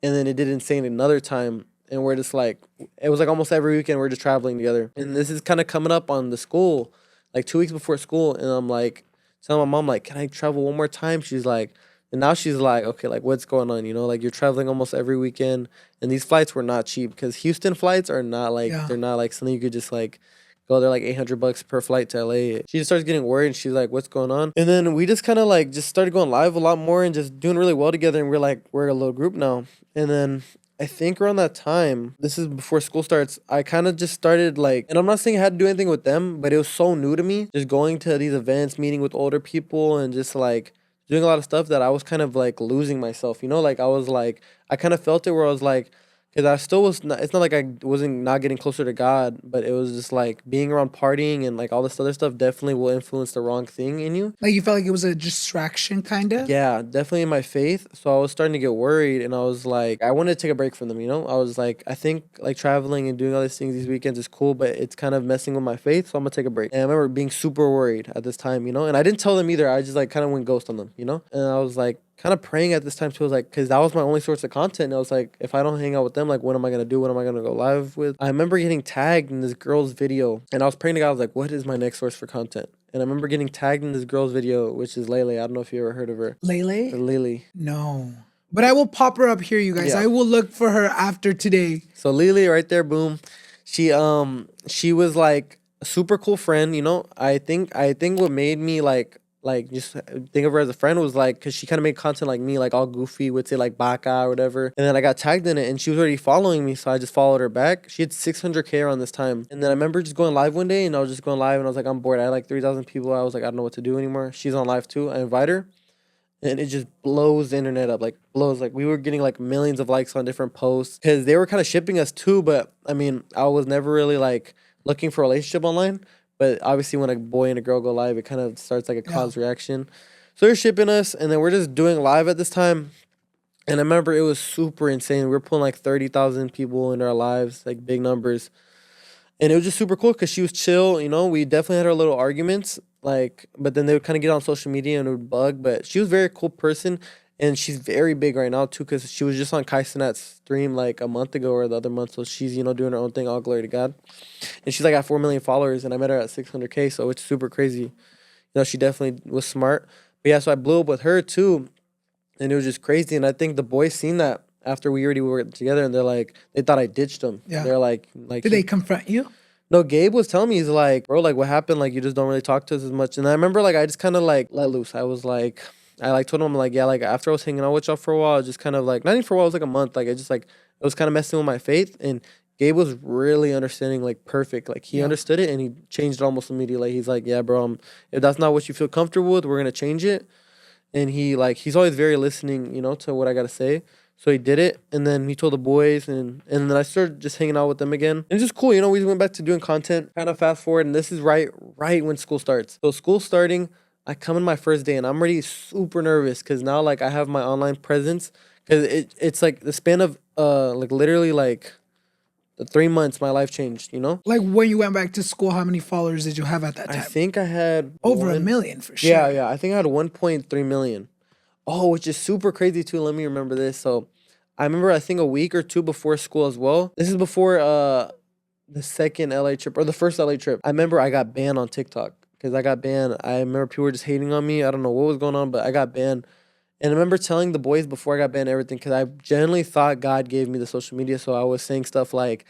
and then it did insane another time. And we're just like, it was like almost every weekend we're just traveling together. And this is kind of coming up on the school, like 2 weeks before school. And I'm like, telling my mom, like, can I travel one more time? She's like, and now she's like, okay, like what's going on? Like you're traveling almost every weekend. And these flights were not cheap because Houston flights are not like, Yeah. they're not like something you could just like go there like $800 per flight to LA. She just starts getting worried and she's like, what's going on? And then we just kind of like just started going live a lot more and just doing really well together. And we're like, we're a little group now. And then I think around that time, this is before school starts, I kind of just started like, and I'm not saying I had to do anything with them, but it was so new to me. Just going to these events, meeting with older people and just like doing a lot of stuff that I was kind of like losing myself, like I was like, I kind of felt it where I was like, because I still was not, it's not like I wasn't not getting closer to God, but it was just like being around partying and like all this other stuff definitely will influence the wrong thing in you. Like you felt like it was a distraction, kind of. Yeah, definitely in my faith. So I was starting to get worried and I was like, I wanted to take a break from them, I was like, I think like traveling and doing all these things these weekends is cool, but it's kind of messing with my faith. So I'm gonna take a break. And I remember being super worried at this time, and I didn't tell them either. I just like kind of went ghost on them, and I was like, kind of praying at this time too. I was like, because that was my only source of content. And I was like, if I don't hang out with them, like, what am I gonna do? What am I gonna go live with? I remember getting tagged in this girl's video, and I was praying to God. I was like, what is my next source for content? And I remember getting tagged in this girl's video, which is Lele. I don't know if you ever heard of her. Lele? Lily. No. But I will pop her up here, you guys. Yeah. I will look for her after today. So Lily, right there, boom. She was like a super cool friend. I think what made me like just think of her as a friend was like because she kind of made content like me, like all goofy, would say like baka or whatever. And then I got tagged in it and she was already following me, so I just followed her back. She had 600K around this time. And then I remember just going live one day and I was just going live and I was like, I'm bored. I had like 3,000 people. I was like, I don't know what to do anymore. She's on live too. I invite her and it just blows the internet up, like blows. Like we were getting like millions of likes on different posts because they were kind of shipping us too. But I mean, I was never really like looking for a relationship online. But obviously, when a boy and a girl go live, it kind of starts like a cause reaction. So they're shipping us, and then we're just doing live at this time. And I remember it was super insane. We were pulling like 30,000 people in our lives, like big numbers. And it was just super cool because she was chill. We definitely had our little arguments, but then they would kind of get on social media and it would bug. But she was a very cool person. And she's very big right now, too, because she was just on CHISME's stream like a month ago or the other month. So she's, doing her own thing, all glory to God. And she's like at 4 million followers, and I met her at 600K, so it's super crazy. She definitely was smart. But yeah, so I blew up with her, too, and it was just crazy. And I think the boys seen that. after we already were together, and they're like, they thought I ditched him. Yeah. They're like Did they confront you? no, Gabe was telling me, he's like, bro, like, what happened? Like, you just don't really talk to us as much. And I remember, like, I just kind of, like, let loose. I was like, I, like, told him, like, yeah, like, after I was hanging out with y'all for a while, I just kind of, like, not even for a while, it was, like, a month. Like, I just, like, it was kind of messing with my faith. And Gabe was really understanding, like, perfect. Like, he understood it, and he changed it almost immediately. He's like, yeah, bro, if that's not what you feel comfortable with, we're going to change it. And he, like, he's always very listening, you know, to what I got to say. So he did it, and then he told the boys, and then I started just hanging out with them again. And it's just cool, you know. We went back to doing content. Kind of fast forward, and this is right when school starts. So school starting, I come in my first day, and I'm already super nervous because now like I have my online presence, because it's like the span of like literally like the 3 months my life changed, you know. Like when you went back to school, how many followers did you have at that time? I think I had Over 1 million for sure. Yeah, I think I had 1.3 million. Oh, which is super crazy too. Let me remember this. So I remember, I think a week or two before school as well. This is before the second LA trip, or the first LA trip. I remember I got banned on TikTok because I got banned. I remember people were just hating on me. I don't know what was going on, but I got banned. And I remember telling the boys before I got banned everything, because I genuinely thought God gave me the social media. So I was saying stuff like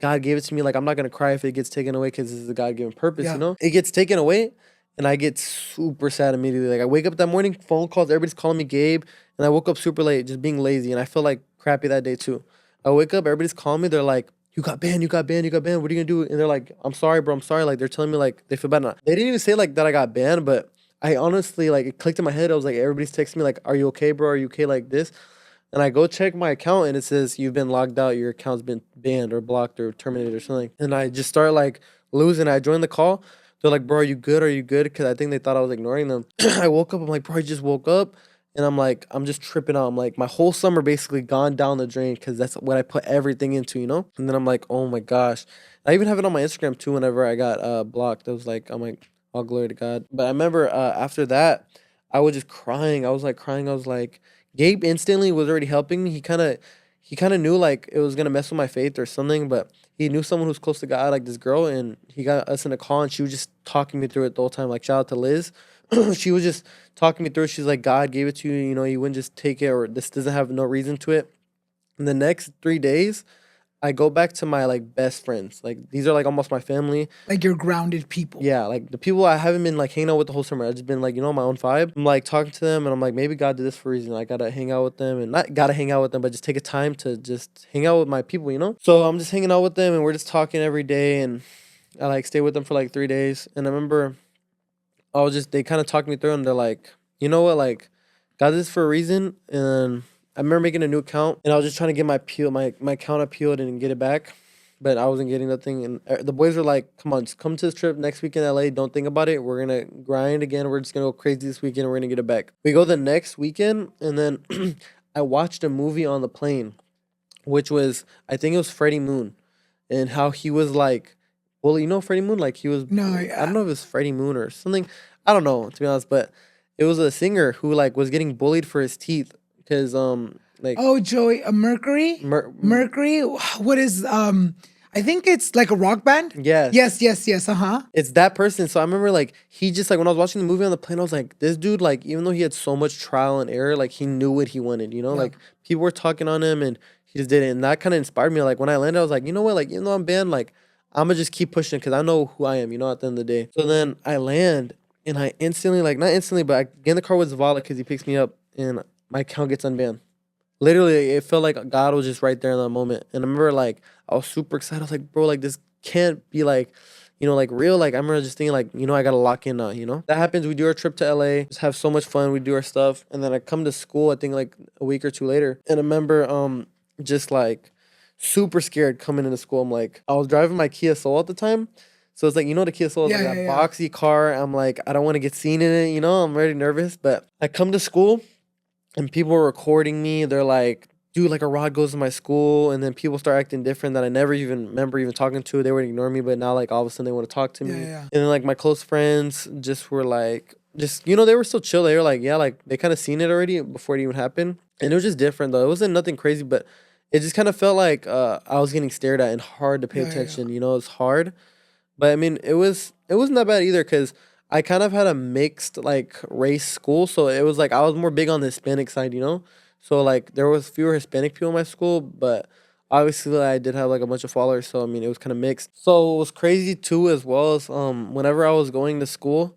God gave it to me. Like, I'm not going to cry if it gets taken away because this is a God-given purpose, you know? It gets taken away, and I get super sad immediately. Like, I wake up that morning, phone calls, everybody's calling me Gabe, and I woke up super late, just being lazy, and I feel like crappy that day too. I wake up, everybody's calling me, they're like, you got banned, what are you gonna do? And they're like, I'm sorry, bro, I'm sorry. Like, they're telling me, like, they feel bad. They didn't even say, like, that I got banned, but I honestly, like, it clicked in my head. I was like, everybody's texting me, like, are you okay, bro? Are you okay, like this? And I go check my account, and it says, you've been logged out, your account's been banned or blocked or terminated or something. And I just start, like, losing. I joined the call. They're like, bro, are you good? Because I think they thought I was ignoring them. I woke up. I'm like, bro, I just woke up. And I'm like, I'm just tripping out. I'm like, my whole summer basically gone down the drain because that's what I put everything into, you know? And then I'm like, oh my gosh. I even have it on my Instagram too whenever I got blocked. I was like, I'm like, all glory to God. But I remember after that, I was just crying. I was like crying. I was like, Gabe instantly was already helping me. He kind of knew like it was going to mess with my faith or something, but he knew someone who's close to God, like this girl, and he got us in a call, and she was just talking me through it the whole time. Like, shout out to Liz. She was just talking me through it. She's like, God gave it to you, you know, you wouldn't just take it, or this doesn't have no reason to it. In the next 3 days, I go back to my like best friends. Like, these are like almost my family. Like your grounded people. Yeah, like the people I haven't been like hanging out with the whole summer. I've just been like, you know, my own vibe. I'm like talking to them, and I'm like, maybe God did this for a reason. I gotta hang out with them, and not gotta hang out with them, but just take a time to just hang out with my people, you know? So I'm just hanging out with them, and we're just talking every day, and I like stay with them for like 3 days. And I remember they kind of talked me through, and they're like, you know what, like, God did this for a reason. And I remember making a new account, and I was just trying to get my account appealed and get it back, but I wasn't getting nothing. And the boys were like, come on, just come to this trip next week in LA. Don't think about it. We're going to grind again. We're just going to go crazy this weekend. We're going to get it back. We go the next weekend, and then I watched a movie on the plane, which was, I think it was Freddie Moon, and how he was like, well, you know Freddie Moon? Like, he was, No, I don't know if it was Freddie Moon or something. I don't know, to be honest, but it was a singer who like was getting bullied for his teeth because like, oh, Joey, Mercury. Mercury. What is I think it's like a rock band. Yes. Yes. It's that person. So I remember like he just like when I was watching the movie on the plane, I was like, this dude, like, even though he had so much trial and error, like he knew what he wanted, you know? Yeah. Like, people were talking on him, and he just did it. And that kind of inspired me. Like, when I landed, I was like, you know what? Like, even though I'm banned, like, I'm gonna just keep pushing because I know who I am, you know, at the end of the day. So then I land, and I instantly, like, not instantly, but I get in the car with Zavala because he picks me up, and my account gets unbanned. Literally, it felt like God was just right there in that moment. And I remember, like, I was super excited. I was like, bro, like, this can't be, like, you know, like, real. Like, I remember just thinking, like, you know, I got to lock in now, you know? That happens. We do our trip to LA, just have so much fun. We do our stuff. And then I come to school, I think, like, a week or two later. And I remember just, like, super scared coming into school. I'm like, I was driving my Kia Soul at the time. So it's like, you know, the Kia Soul is like that boxy car. I'm like, I don't want to get seen in it, you know? I'm already nervous. But I come to school, and people were recording me. They're like, dude, like, Arad goes to my school. And then people start acting different that I never even remember even talking to. They would ignore me, but now, like, all of a sudden they want to talk to me. And then, like, my close friends just were like, just, you know, they were still chill. They were like, yeah, like, they kind of seen it already before it even happened. And it was just different, though. It wasn't nothing crazy, but it just kind of felt like I was getting stared at and hard to pay attention. You know, it was hard. But, I mean, it wasn't that bad either because I kind of had a mixed, like, race school. So it was like I was more big on the Hispanic side, you know? So like there was fewer Hispanic people in my school, but obviously I did have like a bunch of followers, so I mean it was kind of mixed. So it was crazy too, as well as whenever I was going to school,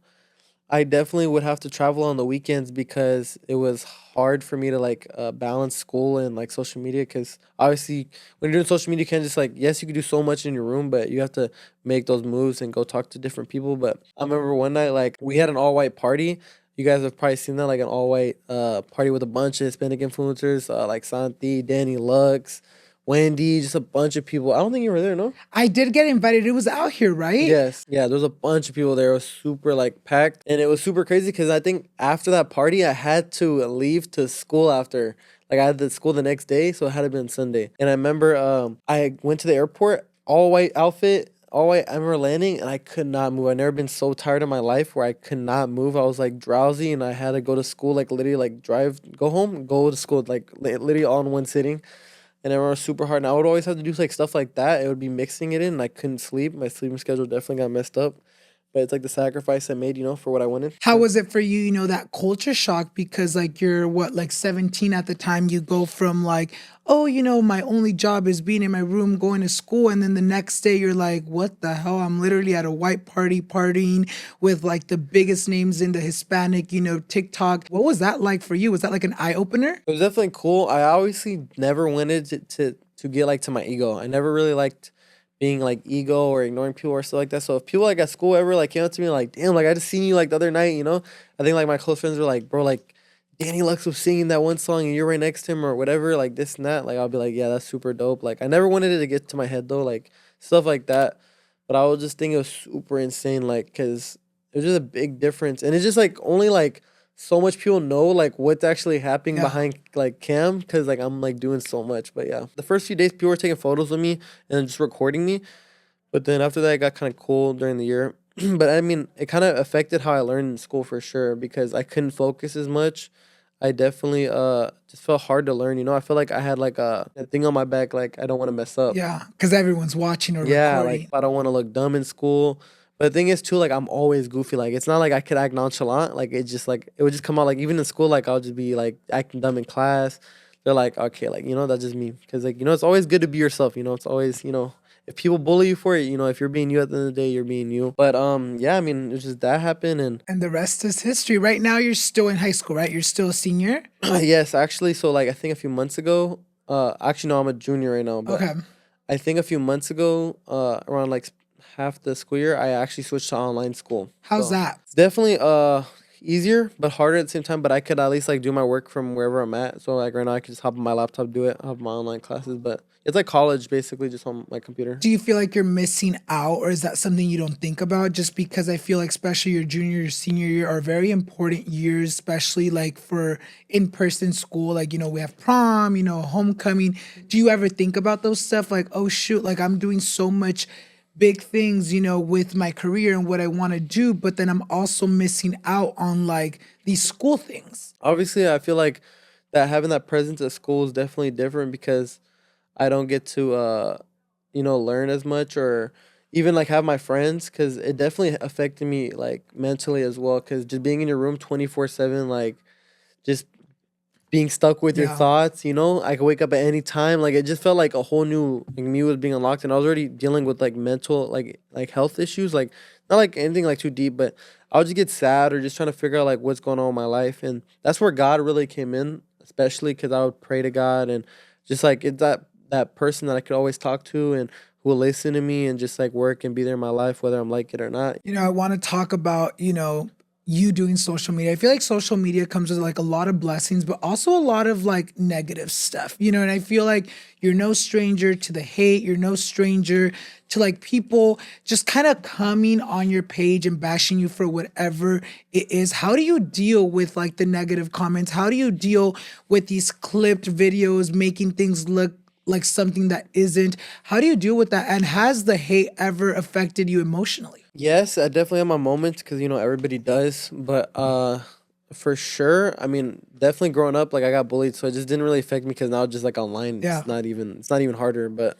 I definitely would have to travel on the weekends because it was hard for me to like balance school and like social media. Because obviously, when you're doing social media, you can't just like, yes, you can do so much in your room, but you have to make those moves and go talk to different people. But I remember one night, like, we had an all white party. You guys have probably seen that, like an all white party with a bunch of Hispanic influencers, like Santi, Danny Lux, Wendy, just a bunch of people. I don't think you were there, no? I did get invited. It was out here, right? Yes, yeah, there was a bunch of people there. It was super like packed, and it was super crazy because I think after that party, I had to leave to school after. Like I had the school the next day, so it had to been Sunday. And I remember I went to the airport, all white outfit, all white. I remember landing, and I could not move. I've never been so tired in my life where I could not move. I was like drowsy, and I had to go to school, like literally, like drive, go home, go to school, like literally all in one sitting. And I remember super hard. And I would always have to do like stuff like that. It would be mixing it in, and I couldn't sleep. My sleeping schedule definitely got messed up. But it's like the sacrifice I made, for what I wanted. How was it for you, that culture shock? Because like you're what, like 17 at the time, you go from like, oh, my only job is being in my room, going to school. And then the next day you're like, what the hell? I'm literally at a white party partying with like the biggest names in the Hispanic, TikTok. What was that like for you? Was that like an eye opener? It was definitely cool. I obviously never wanted to get like to my ego. I never really liked being like ego or ignoring people or stuff like that. So if people like at school ever like came up to me like, damn, like I just seen you like the other night, I think like my close friends were like, bro, like Danny Lux was singing that one song and you're right next to him or whatever, like this and that. Like I'll be like, yeah, that's super dope. Like I never wanted it to get to my head though, like stuff like that. But I was just think it was super insane, like, because it was just a big difference. And it's just like only like so much people know like what's actually happening behind like cam because like I'm like doing so much. But yeah, the first few days people were taking photos of me and just recording me. But then after that, it got kind of cool during the year. But I mean, it kind of affected how I learned in school for sure because I couldn't focus as much. I definitely just felt hard to learn. I feel like I had like a thing on my back, like I don't want to mess up. Yeah, because everyone's watching or Yeah, recording. like I don't want to look dumb in school. But the thing is too, like I'm always goofy. Like it's not like I could act nonchalant. Like it just like it would just come out like even in school, like I'll just be like acting dumb in class. They're like, okay, like that's just me. Cause like it's always good to be yourself. It's always if people bully you for it, if you're being you at the end of the day, you're being you. But yeah, I mean it's just that happened And the rest is history. Right now you're still in high school, right? You're still a senior? yes, actually. So like I think a few months ago, actually no, I'm a junior right now. But Okay. I think a few months ago, around like half the school year, I actually switched to online school. How's So that? it's definitely easier but harder at the same time. But I could at least like do my work from wherever I'm at. So like right now, I could just hop on my laptop, do it, have my online classes. But it's like college basically, just on my computer. Do you feel like you're missing out, or is that something you don't think about? Just because I feel like, especially your junior, your senior year, are very important years, especially like for in-person school. Like, we have prom, homecoming. Do you ever think about those stuff? Like, oh shoot, like I'm doing so much big things, with my career and what I want to do, but then I'm also missing out on like these school things. Obviously, I feel like that having that presence at school is definitely different because I don't get to learn as much or even like have my friends because it definitely affected me like mentally as well because just being in your room 24/7 like just being stuck with your Yeah. thoughts, I could wake up at any time. Like it just felt like a whole new like me was being unlocked and I was already dealing with like mental like health issues, like not like anything like too deep, but I would just get sad or just trying to figure out like what's going on in my life. And that's where God really came in, especially because I would pray to God and just like it's that person that I could always talk to and who will listen to me and just like work and be there in my life, whether I'm like it or not. I want to talk about, you doing social media. I feel like social media comes with like a lot of blessings, but also a lot of like negative stuff, and I feel like you're no stranger to the hate. You're no stranger to like people just kind of coming on your page and bashing you for whatever it is. How do you deal with like the negative comments? How do you deal with these clipped videos making things look like something that isn't? How do you deal with that? And has the hate ever affected you emotionally? Yes, I definitely have my moments because everybody does, but for sure, I mean, definitely growing up, like I got bullied, so it just didn't really affect me because now just like online, Yeah. it's not even harder. But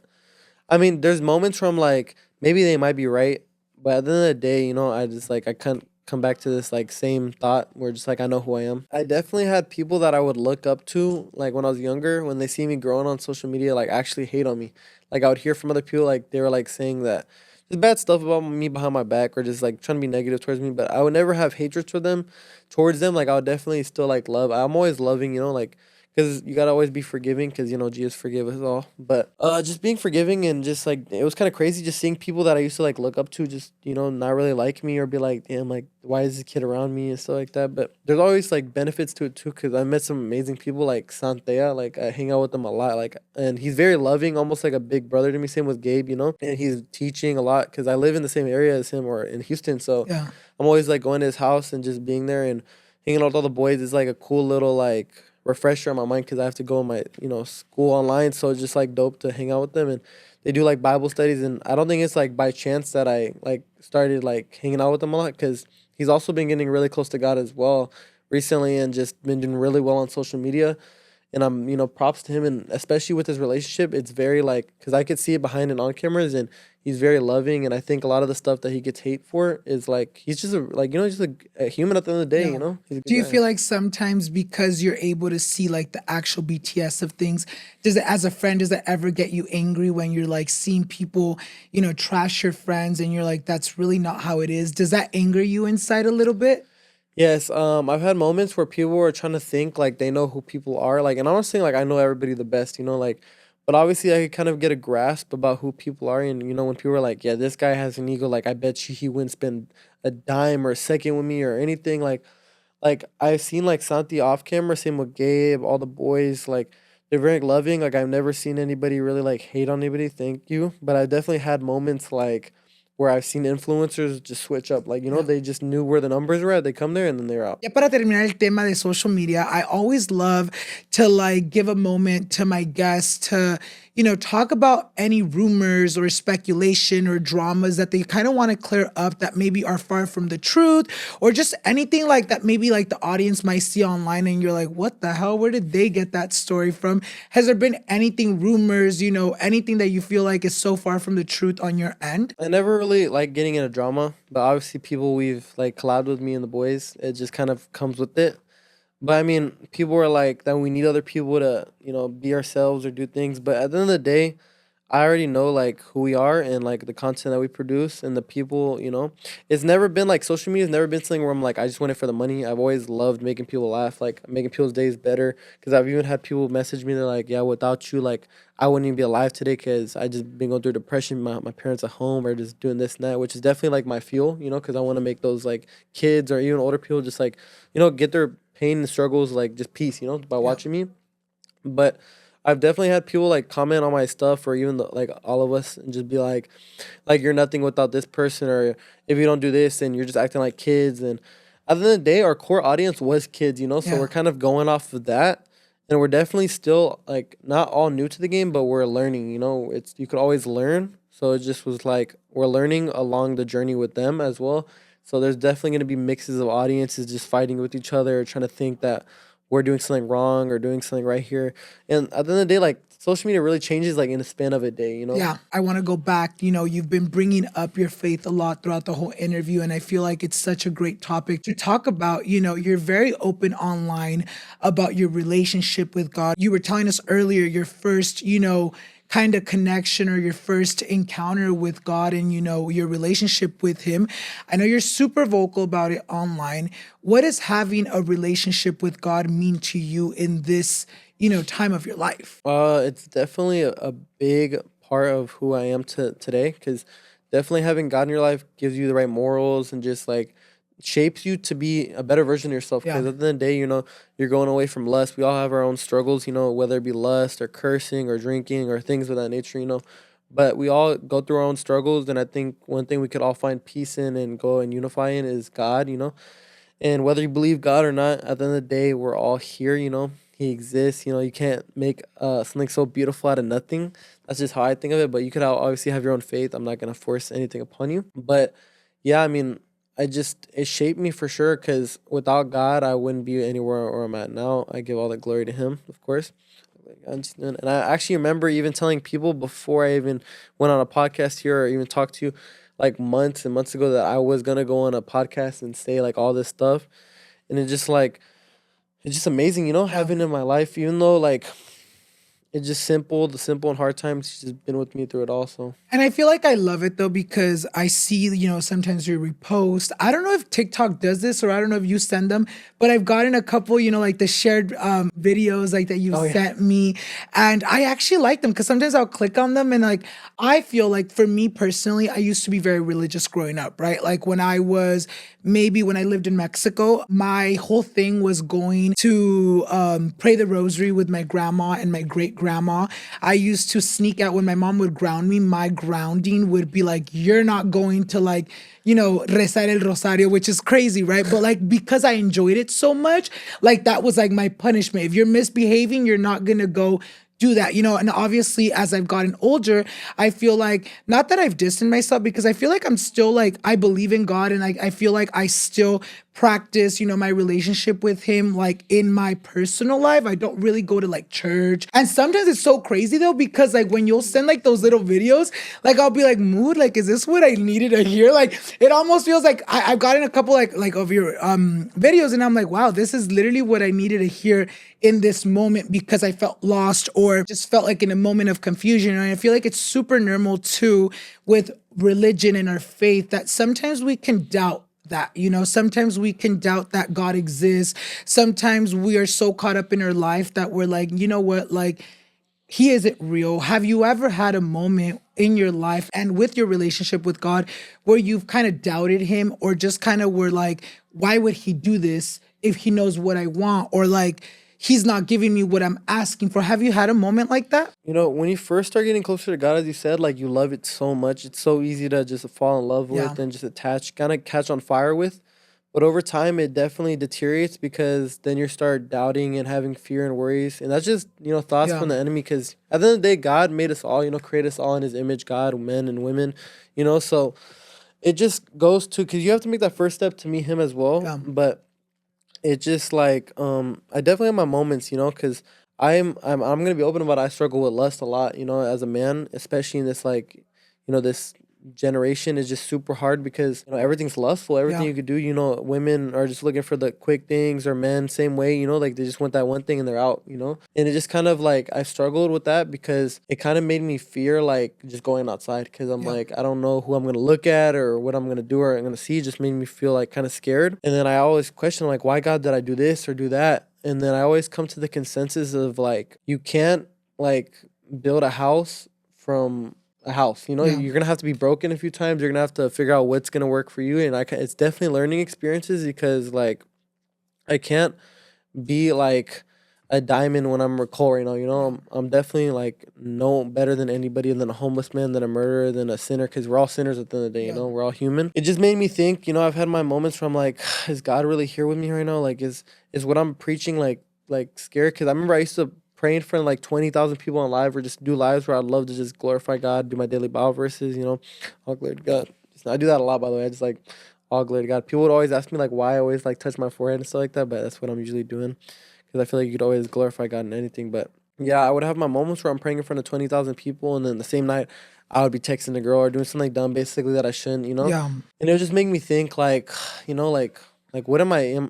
I mean, there's moments where I'm like, maybe they might be right, but at the end of the day, I just like I can't come back to this like same thought where just like I know who I am. I definitely had people that I would look up to like when I was younger, when they see me growing on social media, like actually hate on me. Like I would hear from other people like they were like saying that just bad stuff about me behind my back or just like trying to be negative towards me, but I would never have hatred towards them. Like I would definitely still like love. I'm always loving, like because you gotta always be forgiving because Jesus forgive us all. But just being forgiving and just like it was kind of crazy just seeing people that I used to like look up to just not really like me or be like, damn, like why is this kid around me and stuff like that. But there's always like benefits to it too because I met some amazing people like Santea. Like I hang out with him a lot. Like and he's very loving, almost like a big brother to me. Same with Gabe, and he's teaching a lot because I live in the same area as him or in Houston. So Yeah. I'm always like going to his house and just being there and hanging out with all the boys is like a cool little like refresher on my mind because I have to go in my school online. So it's just like dope to hang out with them and they do like Bible studies and I don't think it's like by chance that I like started like hanging out with them a lot because he's also been getting really close to God as well recently and just been doing really well on social media. And I'm, props to him. And especially with his relationship, it's very like, because I could see it behind and on cameras and he's very loving. And I think a lot of the stuff that he gets hate for is like, he's just just a human at the end of the day, Yeah. He's a Do good you guy. feel like sometimes because you're able to see like the actual BTS of things, does it, as a friend, does it ever get you angry when you're like seeing people, trash your friends and you're like, that's really not how it is? Does that anger you inside a little bit? Yes, I've had moments where people are trying to think like they know who people are, like, and I'm not saying like I know everybody the best, like, but obviously I could kind of get a grasp about who people are, and when people are like, yeah, this guy has an ego, like I bet you he wouldn't spend a dime or a second with me or anything, like I've seen like Santi off camera, same with Gabe, all the boys, like they're very loving, like I've never seen anybody really like hate on anybody, thank you, but I definitely had moments like where I've seen influencers just switch up, like Yeah. they just knew where the numbers were at, they come there and then they're out. Ya para terminar el tema de social media, I always love to like give a moment to my guests to, talk about any rumors or speculation or dramas that they kind of want to clear up that maybe are far from the truth or just anything like that maybe like the audience might see online and you're like, what the hell? Where did they get that story from? Has there been anything, rumors, anything that you feel like is so far from the truth on your end? I never really like getting into drama, but obviously people we've like collabed with me and the boys, it just kind of comes with it. But I mean, people are like that we need other people to, be ourselves or do things. But at the end of the day, I already know like who we are and like the content that we produce and the people, It's never been like social media has never been something where I'm like, I just want it for the money. I've always loved making people laugh, like making people's days better. Cause I've even had people message me, they're like, yeah, without you, like I wouldn't even be alive today because I just been going through depression. My parents at home are just doing this and that, which is definitely like my fuel, because I want to make those like kids or even older people just like, get their pain and struggles like just peace, by Yeah. watching me. But I've definitely had people like comment on my stuff or even like all of us and just be like you're nothing without this person or if you don't do this and you're just acting like kids. And at the end of the day, our core audience was kids, so Yeah. we're kind of going off of that. And we're definitely still like not all new to the game, but we're learning, it's you could always learn. So it just was like we're learning along the journey with them as well. So there's definitely going to be mixes of audiences just fighting with each other, trying to think that we're doing something wrong or doing something right here. And at the end of the day, like social media really changes like in the span of a day, Yeah, I want to go back. You've been bringing up your faith a lot throughout the whole interview, and I feel like it's such a great topic to talk about. You're very open online about your relationship with God. You were telling us earlier your first, kind of connection or your first encounter with God and, your relationship with Him. I know you're super vocal about it online. What does having a relationship with God mean to you in this, time of your life? It's definitely a big part of who I am today because definitely having God in your life gives you the right morals and just like shapes you to be a better version of yourself. Yeah. Because at the end of the day, you're going away from lust. We all have our own struggles, whether it be lust or cursing or drinking or things of that nature. But we all go through our own struggles, and I think one thing we could all find peace in and go and unify in is God. And whether you believe God or not, at the end of the day, we're all here. He exists. You can't make something so beautiful out of nothing. That's just how I think of it. But you could obviously have your own faith. I'm not going to force anything upon you. But yeah, I mean, it shaped me for sure because without God, I wouldn't be anywhere where I'm at now. I give all the glory to Him, of course. And I actually remember even telling people before I even went on a podcast here or even talked to you, like months and months ago that I was gonna go on a podcast and say like all this stuff, and it's just amazing, Yeah. having in my life, even though like it's just the simple and hard times. She's just been with me through it all. So And I feel like I love it though because I see, sometimes you repost. I don't know if TikTok does this or I don't know if you send them, but I've gotten a couple, like the shared videos like that you've oh yeah, sent me. And I actually like them because sometimes I'll click on them and like I feel like for me personally, I used to be very religious growing up, right? Like when I lived in Mexico, my whole thing was going to pray the rosary with my grandma and my great grandma. I used to sneak out when my mom would ground me. My grounding would be like, you're not going to like, rezar el rosario, which is crazy, right? But like, because I enjoyed it so much, like that was like my punishment. If you're misbehaving, you're not going to go do that, and obviously as I've gotten older, I feel like not that I've distanced myself because I feel like I'm still like, I believe in God and I feel like I still practice, my relationship with him, like in my personal life. I don't really go to like church. And sometimes it's so crazy though, because like when you'll send like those little videos, like I'll be like, mood, like, is this what I needed to hear? Like, it almost feels like I've gotten a couple like of your videos and I'm like, wow, this is literally what I needed to hear in this moment because I felt lost or just felt like in a moment of confusion. And I feel like it's super normal too with religion and our faith that sometimes we can doubt that, sometimes we can doubt that God exists. Sometimes we are so caught up in our life that we're like, you know what, like he isn't real. Have you ever had a moment in your life and with your relationship with God where you've kind of doubted him or just kind of were like, why would he do this if he knows what I want? Or like, he's not giving me what I'm asking for. Have you had a moment like that? when you first start getting closer to God, as you said, like you love it so much. It's so easy to just fall in love Yeah. with and just attach, kind of catch on fire with. But over time, it definitely deteriorates because then you start doubting and having fear and worries. And that's just, thoughts Yeah. from the enemy. Because at the end of the day, God made us all, create us all in his image, God, men and women, So it just goes to, because you have to make that first step to meet him as well. Yeah. But it just like, I definitely have my moments, because I'm gonna be open about it. I struggle with lust a lot, as a man, especially in this like, this generation is just super hard because everything's lustful. Everything Yeah. you could do, women are just looking for the quick things, or men same way, like they just want that one thing and they're out, and it just kind of like I struggled with that because it kind of made me fear like just going outside because I'm Yeah. like I don't know who I'm gonna look at or what I'm gonna do or I'm gonna see. It just made me feel like kind of scared, and then I always question like, why God did I do this or do that? And then I always come to the consensus of like you can't like build a house from a house. Yeah. You're gonna have to be broken a few times. You're gonna have to figure out what's gonna work for you. And it's definitely learning experiences because like I can't be like a diamond when I'm coal right now. I'm definitely like no better than anybody, than a homeless man, than a murderer, than a sinner, because we're all sinners at the end of the day. Yeah. We're all human. It just made me think. I've had my moments where I'm like, is God really here with me right now? Like, is what I'm preaching like scary? Because I remember I used to pray in front of like 20,000 people on live or just do lives where I'd love to just glorify God, do my daily Bible verses. All glory to God. I do that a lot, by the way. I just like all glory to God. People would always ask me like why I always like touch my forehead and stuff like that, but that's what I'm usually doing because I feel like you could always glorify God in anything. But yeah, I would have my moments where I'm praying in front of 20,000 people, and then the same night I would be texting a girl or doing something dumb basically that I shouldn't, Yeah. And it would just make me think like, like what am I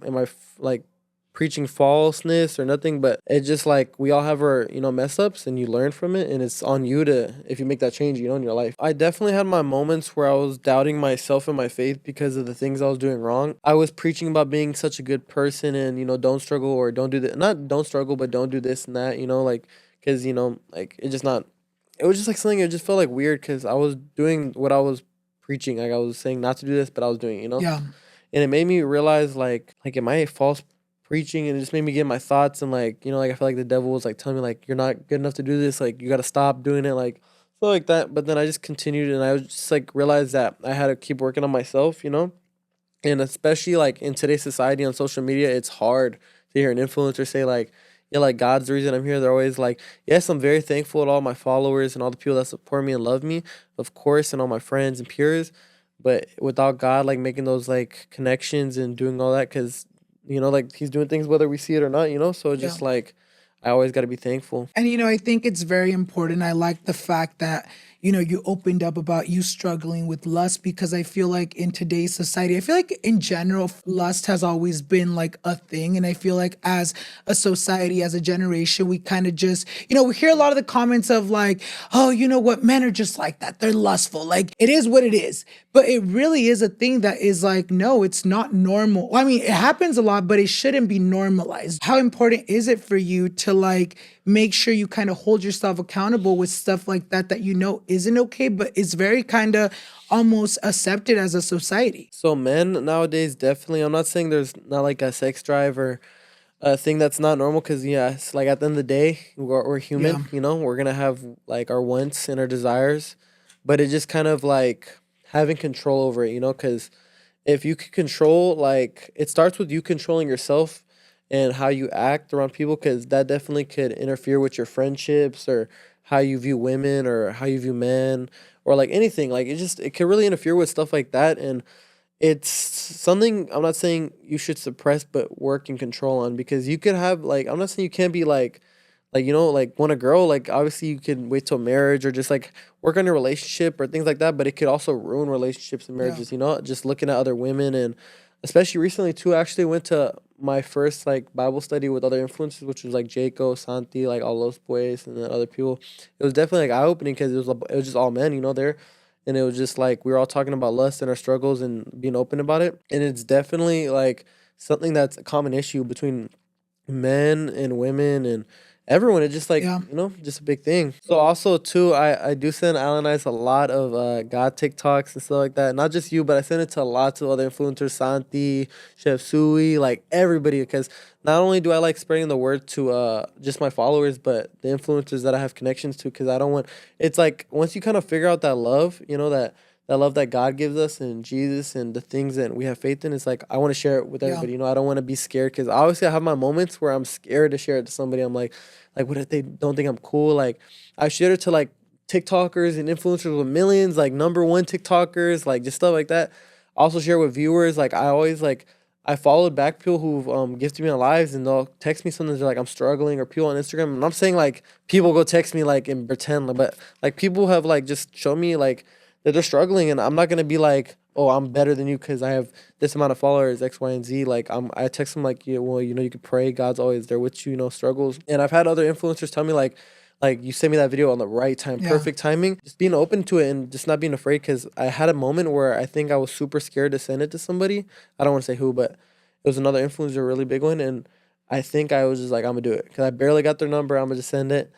like preaching falseness or nothing? But it's just like we all have our, mess ups, and you learn from it, and it's on you to, if you make that change, in your life. I definitely had my moments where I was doubting myself and my faith because of the things I was doing wrong. I was preaching about being such a good person and, don't struggle or don't do that. Not don't struggle, but don't do this and that, like, because, like it was just like something, it just felt like weird because I was doing what I was preaching. Like I was saying not to do this, but I was doing, Yeah. and it made me realize like am I false preaching? And it just made me get my thoughts, and like like I feel like the devil was like telling me like you're not good enough to do this, like you got to stop doing it, like so like that. But then I just continued, and I was just like realized that I had to keep working on myself, and especially like in today's society on social media, it's hard to hear an influencer say like, yeah, like God's the reason I'm here. They're always like, yes, I'm very thankful to all my followers and all the people that support me and love me, of course, and all my friends and peers. But without God, like making those like connections and doing all that, because like he's doing things whether we see it or not, so it's just Yeah. like I always got to be thankful. And I think it's very important. I like the fact that you opened up about you struggling with lust, because I feel like in today's society, I feel like in general, lust has always been like a thing. And I feel like as a society, as a generation, we kind of just, we hear a lot of the comments of like, oh, you know what, men are just like that. They're lustful. Like it is what it is. But it really is a thing that is like, no, it's not normal. Well, I mean, it happens a lot, but it shouldn't be normalized. How important is it for you to like make sure you kind of hold yourself accountable with stuff like that isn't okay, but it's very kind of almost accepted as a society? So men nowadays, definitely, I'm not saying there's not like a sex drive or a thing that's not normal, because yeah, it's like at the end of the day, we're human, Yeah. we're gonna have like our wants and our desires, but it just kind of like having control over it, because if you can control, like it starts with you controlling yourself and how you act around people, because that definitely could interfere with your friendships or how you view women or how you view men or like anything. Like it can really interfere with stuff like that. And it's something I'm not saying you should suppress, but work and control on, because you could have like, I'm not saying you can't be like like want a girl, like obviously you can wait till marriage or just like work on your relationship or things like that, but it could also ruin relationships and Yeah. marriages, just looking at other women. And especially recently too, I actually went to my first like Bible study with other influencers, which was like Jaco, Santi, like all those boys and then other people. It was definitely like eye opening, because it was just all men, there. And it was just like we were all talking about lust and our struggles and being open about it. And it's definitely like something that's a common issue between men and women and everyone. It's just like, Yeah. just a big thing. So also too, I do send Alannized a lot of God TikToks and stuff like that. Not just you, but I send it to lots of other influencers, Santi, Chef Sui, like everybody, because not only do I like spreading the word to just my followers, but the influencers that I have connections to, because I don't want, it's like once you kind of figure out that love, that love that God gives us and Jesus and the things that we have faith in, it's like I want to share it with Yeah. everybody. I don't want to be scared, because obviously I have my moments where I'm scared to share it to somebody. I'm like what if they don't think I'm cool? Like I shared it to like TikTokers and influencers with millions, like number one TikTokers, like just stuff like that. Also share with viewers. Like I always like I followed back people who've gifted me on lives, and they'll text me something, they're like I'm struggling, or people on Instagram. And I'm saying like people go text me like and pretend, but like people have like just shown me like that they're struggling, and I'm not gonna be like, oh, I'm better than you because I have this amount of followers, X, Y, and Z. Like I text them like, yeah, well, you could pray, God's always there with you, struggles. And I've had other influencers tell me like you sent me that video on the right time, Yeah. perfect timing. Just being open to it and just not being afraid, because I had a moment where I think I was super scared to send it to somebody. I don't want to say who, but it was another influencer, a really big one, and I think I was just like, I'm gonna do it because I barely got their number. I'm gonna just send it,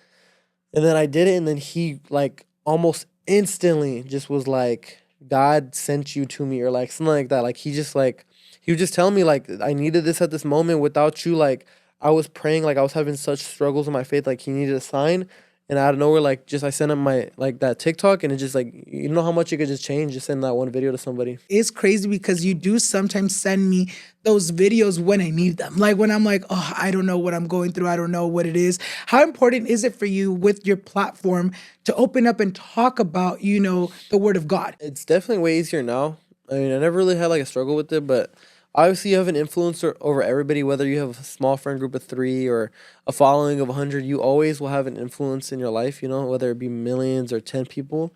and then I did it, and then he like almost instantly just was like, God sent you to me, or like something like that. Like he would just tell me like I needed this at this moment. Without you, like I was praying, like I was having such struggles in my faith, like he needed a sign. And out of nowhere, like just I sent him my like that TikTok, and it just like you know how much it could just change, just send that one video to somebody. It's crazy because you do sometimes send me those videos when I need them. Like when I'm like, oh, I don't know what I'm going through. I don't know what it is. How important is it for you with your platform to open up and talk about, the word of God? It's definitely way easier now. I mean, I never really had like a struggle with it, but obviously you have an influencer over everybody, whether you have a small friend group of 3 or a following of 100, you always will have an influence in your life, whether it be millions or 10 people.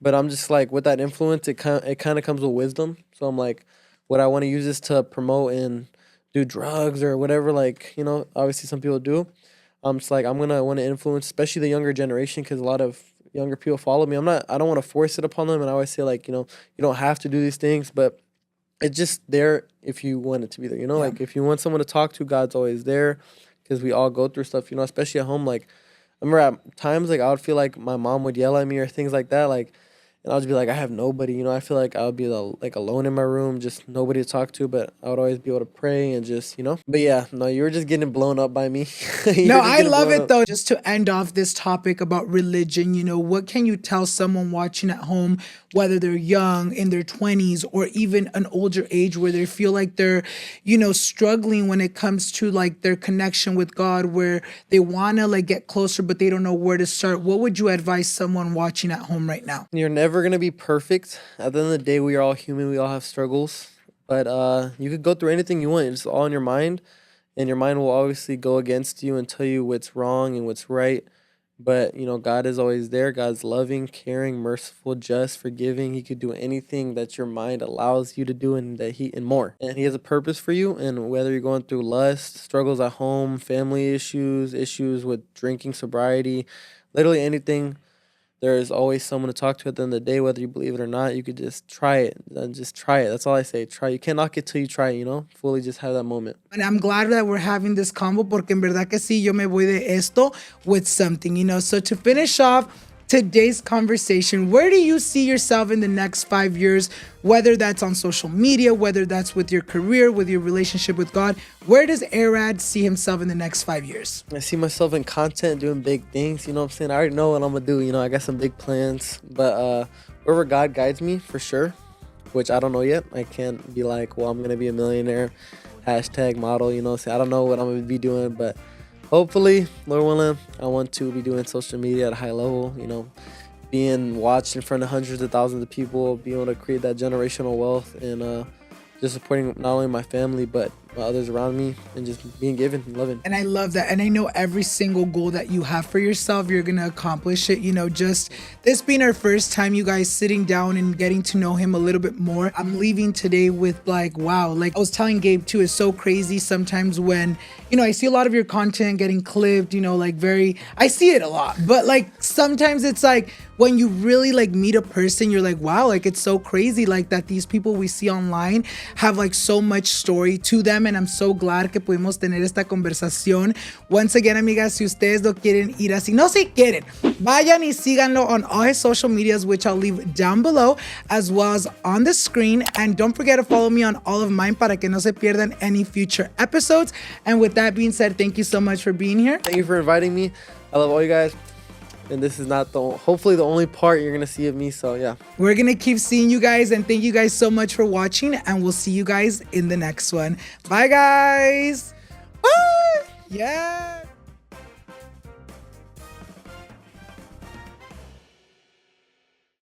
But I'm just like, with that influence, it kind of comes with wisdom. So I'm like, would I want to use this to promote and do drugs or whatever? Like, obviously some people do. I'm just like, I'm gonna want to influence, especially the younger generation, because a lot of younger people follow me. I don't want to force it upon them, and I always say like, you don't have to do these things, but it's just there if you want it to be there. Like if you want someone to talk to, God's always there, because we all go through stuff. Especially at home. Like I remember at times like I would feel like my mom would yell at me or things like that. Like, and I'll just be like, I have nobody. I feel like I would be like alone in my room, just nobody to talk to. But I would always be able to pray and just. But yeah, no, you were just getting blown up by me. No, I love it though. Just to end off this topic about religion, what can you tell someone watching at home, whether they're young, in their 20s, or even an older age where they feel like they're, struggling when it comes to like their connection with God, where they want to like get closer, but they don't know where to start? What would you advise someone watching at home right now? You're never gonna be perfect. At the end of the day, we are all human. We all have struggles. But you could go through anything you want. It's all in your mind. and your mind will obviously go against you and tell you what's wrong and what's right. But God is always there. God's loving, caring, merciful, just, forgiving. He could do anything that your mind allows you to do, and more. And he has a purpose for you. And whether you're going through lust, struggles at home, family issues with drinking, sobriety, literally anything, there is always someone to talk to at the end of the day, whether you believe it or not. You could just try it. And just try it. That's all I say. Try. You can't knock it till you try it, Fully just have that moment. And I'm glad that we're having this combo porque en verdad que sí, yo me voy de esto with something. So to finish off today's conversation, where do you see yourself in the next 5 years, whether that's on social media, whether that's with your career, with your relationship with God? Where does Arad see himself in the next 5 years? I see myself in content, doing big things, you know what I'm saying? I already know what I'm going to do, I got some big plans, but wherever God guides me, for sure, which I don't know yet. I can't be like, well, I'm going to be a millionaire, #model, so I don't know what I'm going to be doing, but hopefully, Lord willing, I want to be doing social media at a high level, being watched in front of hundreds of thousands of people, being able to create that generational wealth, and just supporting not only my family, but others around me, and just being given and loving. And I love that. And I know every single goal that you have for yourself, you're going to accomplish it. Just this being our first time, you guys sitting down and getting to know him a little bit more. I'm leaving today with wow. I was telling Gabe too, it's so crazy sometimes when, I see a lot of your content getting clipped, I see it a lot. But sometimes it's when you really meet a person, you're like, wow, it's so crazy that these people we see online have so much story to them. And I'm so glad que pudimos tener esta conversación. Once again, amigas, si ustedes lo quieren ir así, no si quieren, vayan y síganlo on all his social medias, which I'll leave down below, as well as on the screen. And don't forget to follow me on all of mine para que no se pierdan any future episodes. And with that being said, thank you so much for being here. Thank you for inviting me. I love all you guys. And this is not hopefully the only part you're going to see of me. So, yeah. We're going to keep seeing you guys. And thank you guys so much for watching. And we'll see you guys in the next one. Bye, guys. Bye. Yeah.